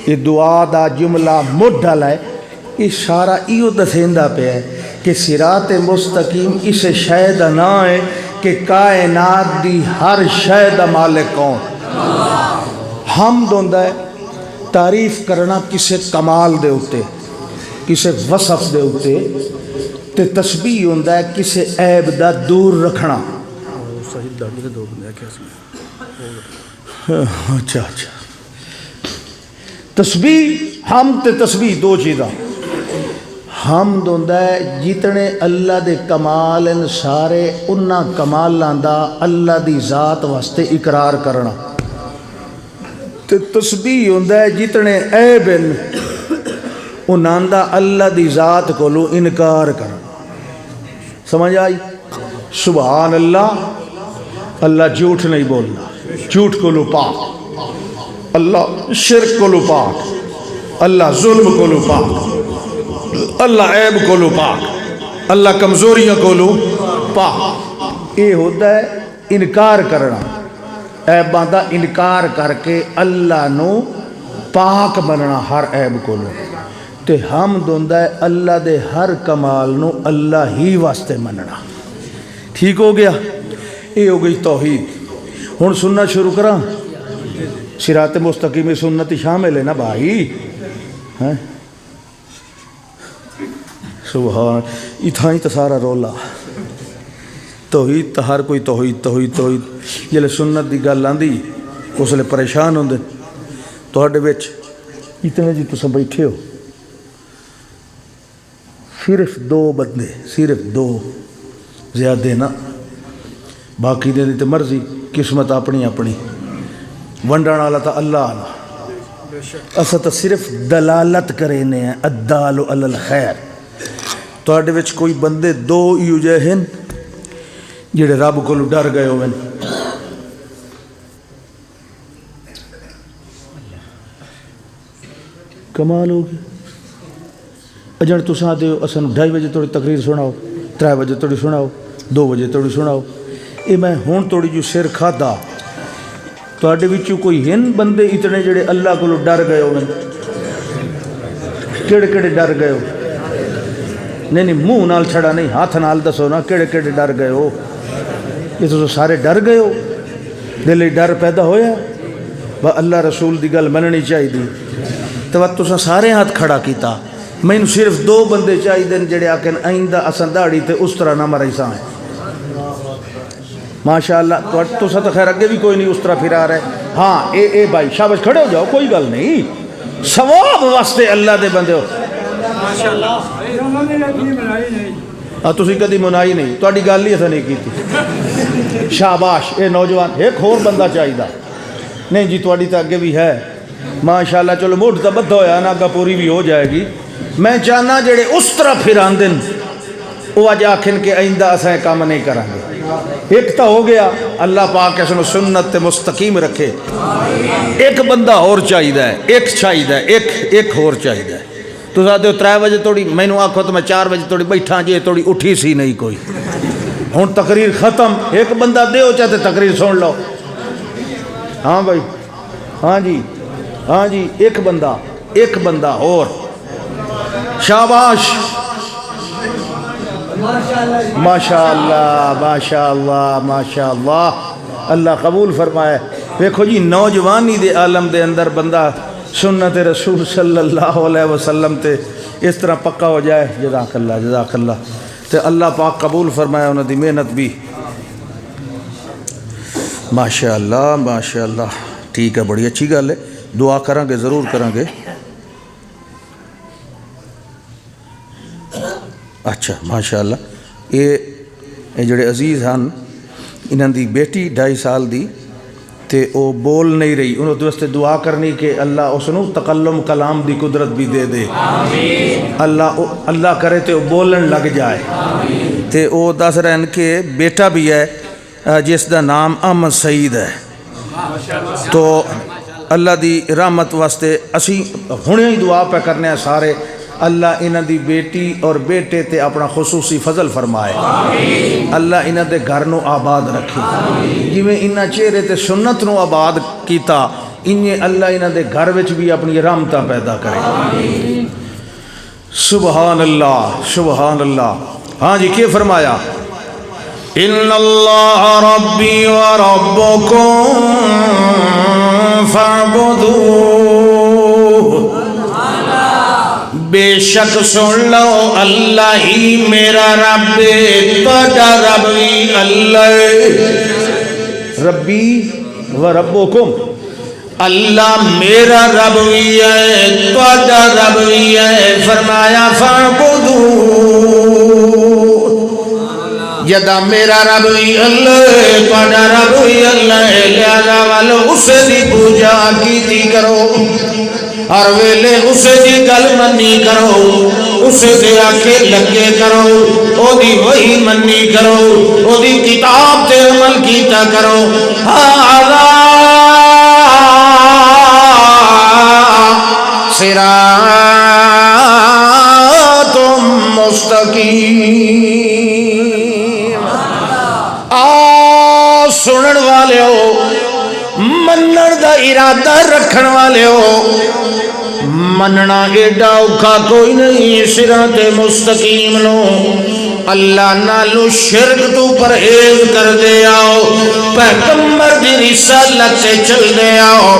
Speaker 1: یہ دعا دا جملہ مڈ والا ہے یہ سارا ایو دسیندا پیا ہے کہ صراط مستقیم اس شے دا نام ہے کہ کائنات دی ہر شے دا مالک کون حمد ہوندا ہے تعریف کرنا کسے کمال دے اتے، کسے وصف دے اتے، تے تسبیح ہوندا ہے کسے عیب دا دور رکھنا۔ اچھا اچھا، تسبیح حمد تے تسبیح دو چیزاں۔ حمد ہوندا ہے جتنے اللہ دے کمال ان سارے انہاں کمالاں دا اللہ دی ذات واسطے اقرار کرنا، تے تسبیح ہوندا ہے جتنے عیب ان انہاں دا اللہ دی ذات کولو انکار کرنا۔ سمجھ آئی؟ سبحان اللہ، اللہ جھوٹ نہیں بولنا، جھوٹ کولو پاک، اللہ شرک کولو پاک، اللہ ظلم کولو پاک، اللہ عیب کولو پاک، اللہ کمزوریاں کولو پاک۔ یہ ہوتا ہے انکار کرنا، عیباں دا انکار کر کے اللہ نو پاک بننا ہر عیب کولو۔ تے حمد ہوندا ہے اللہ دے ہر کمال نو اللہ ہی واسطے مننا۔ ٹھیک ہو گیا؟ یہ ہو گئی توحید۔ ہن سننا شروع کراں؟ صراط مستقیم سنت شامل ہے نا بھائی؟ سبحان، اتھائی تو سارا رولا توحید، تو ہر کوئی توحید توحید توحید۔ جلے سنت دی گل آندی اس لئے پریشان ہوندے۔ تواڈے وچ اتنے جی تساں بیٹھے ہو، صرف دو بندے، صرف دو، زیادہ نہ، باقی دے دی تے مرضی، قسمت اپنی اپنی، ونڈن والا تا اللہ آنا۔ اسا تا صرف دلالت کرینے ہیں، الدال علی الخیر۔ تواڈے وچ کوئی بندے دو ایو جے ہیں جڑے رب کو ڈر گئے ہوئے، کمال ہو گیا۔ اجن تساں آتے ہو اساں 2:30 بجے توڑی تقریر سناؤ، 3 بجے توڑی سناؤ، 2 بجے توڑی سناؤ۔ اے میں ہون توڑی جو سر کھادا، تواڈے وچوں کوئی ہن بندے اتنے جڑے اللہ کو ڈر گئے ہوئے؟ کیڑے کیڑے ڈر گئے ہو؟ نہیں نہیں، منہ نال چھڑا نہیں، ہاتھ نال دسو نا کیڑے کیڑے ڈر گئے ہو؟ یہ تو سارے ڈر گئے ہو، دل ڈر پیدا ہویا، با اللہ رسول دی گل مننی چاہی دی، تو تساں سارے ہاتھ کھڑا کیتا۔ مینوں صرف 2 بندے چاہی دن جڑے آکن آئندہ اساں داڑھی تے اس طرح نہ مرائی سائیں۔ ماشاءاللہ، تساں تو خیر اگے بھی کوئی نہیں اس طرح پھرا رہے۔ ہاں اے بھائی شاباش، کھڑے ہو جاؤ، کوئی گل نہیں، ثواب واسطے اللہ دے بندے ہو۔ تسی کدی منائی نہیں، تہاڈی گل ہی اساں نہیں کیتی۔ شاباش، اے نوجوان ایک ہور بندہ چاہیدا۔ نہیں جی تہاڈی تو اگے بھی ہے ماشاءاللہ، چلو موڈ تو بدھا ہویا نا، اگا پوری بھی ہو جائے گی۔ میں چاہنا جڑے اس طرح پھران دن وہ اج آکھن کے آئندہ اساں کام نہیں کریں گے۔ ایک تو ہو گیا، اللہ پاک اس نو سنت تے مستقیم رکھے۔ ایک بندہ اور چاہیدا ہے، ایک چاہیدا ہے، ایک اور چاہیدا ہے۔ تو آتے ہو 3 بجے توڑی، میں نو آکھو تو میں 4 بجے توڑی بیٹھا جی توڑی اٹھی سی نہیں کوئی۔ ہن تقریر ختم، ایک بندہ دے ہو چاہتے تقریر سن لو۔ ہاں بھائی، ہاں جی، ہاں جی، ایک بندہ اور۔ شاباش، ماشاءاللہ ماشاءاللہ ماشاءاللہ، اللہ قبول فرمائے۔ دیکھو جی نوجوانی دے عالم دے اندر بندہ سنت رسول صلی اللہ علیہ وسلم تے اس طرح پکا ہو جائے، جزاک اللہ جزاک اللہ، تے اللہ پاک قبول فرمائے انہوں دی محنت بھی۔ ماشاءاللہ ماشاءاللہ، ٹھیک ہے، بڑی اچھی گل ہے، دعا کریں گے، ضرور کریں گے۔ اچھا ماشاءاللہ، یہ جڑے عزیز ہن، انہاں دی بیٹی 2.5 سال دی تے او بول نہیں رہی، انہوں دے واسطے دعا کرنی کہ اللہ اس نو تکلم کلام دی قدرت بھی دے دے، اللہ کرے تے او بولن لگ جائے۔ تے او دس رہن کہ بیٹا بھی ہے جس دا نام احمد سعید ہے، تو اللہ دی رحمت واسطے اسی ہنے ہی دعا پہ کرنے ہیں سارے، اللہ انہاں دی بیٹی اور بیٹے تے اپنا خصوصی فضل فرمائے، اللہ انہاں دے گھر نو آباد رکھے، جویں انہاں چہرے تے سنت نو آباد کیتا، انہیں اللہ انہاں دے گھر وچ بھی اپنی رحمتاں پیدا کرے۔ سبحان اللہ سبحان اللہ۔ ہاں جی، کیا فرمایا؟ ان اللہ ربی و ربکم فاعبدوه بے شک سن لو اللہ ہی میرا رب تہاڈا رب بھی اللہ ربی و ربکم اللہ میرا رب بھی ہے تہاڈا رب بھی ہے فرمایا فاعبدوه جدا میرا رب بھی اللہ تہاڈا رب بھی اللہ لہذا والو اسے دی پوجا کیتی کرو ہر ویلے اسے دی گل منی کرو اسے دے آکے لگے کرو او دی وہی منی کرو او دی کتاب تے عمل کیتا کرو ہاذا صراط مستقیم سنن والے ہو منن دا ارادہ رکھن والے ہو مننا ایڈا اوکھا کوئی نہیں صراط مستقیم نو اللہ نالو شرک تو پرہیز کر دے آؤ پیغمبر دی رسالت سے چل دے آؤ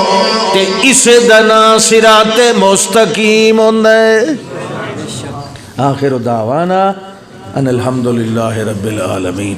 Speaker 1: تے اسے دنا صراط مستقیم ہوندہ ہے آخر دعوانا ان الحمدللہ رب العالمین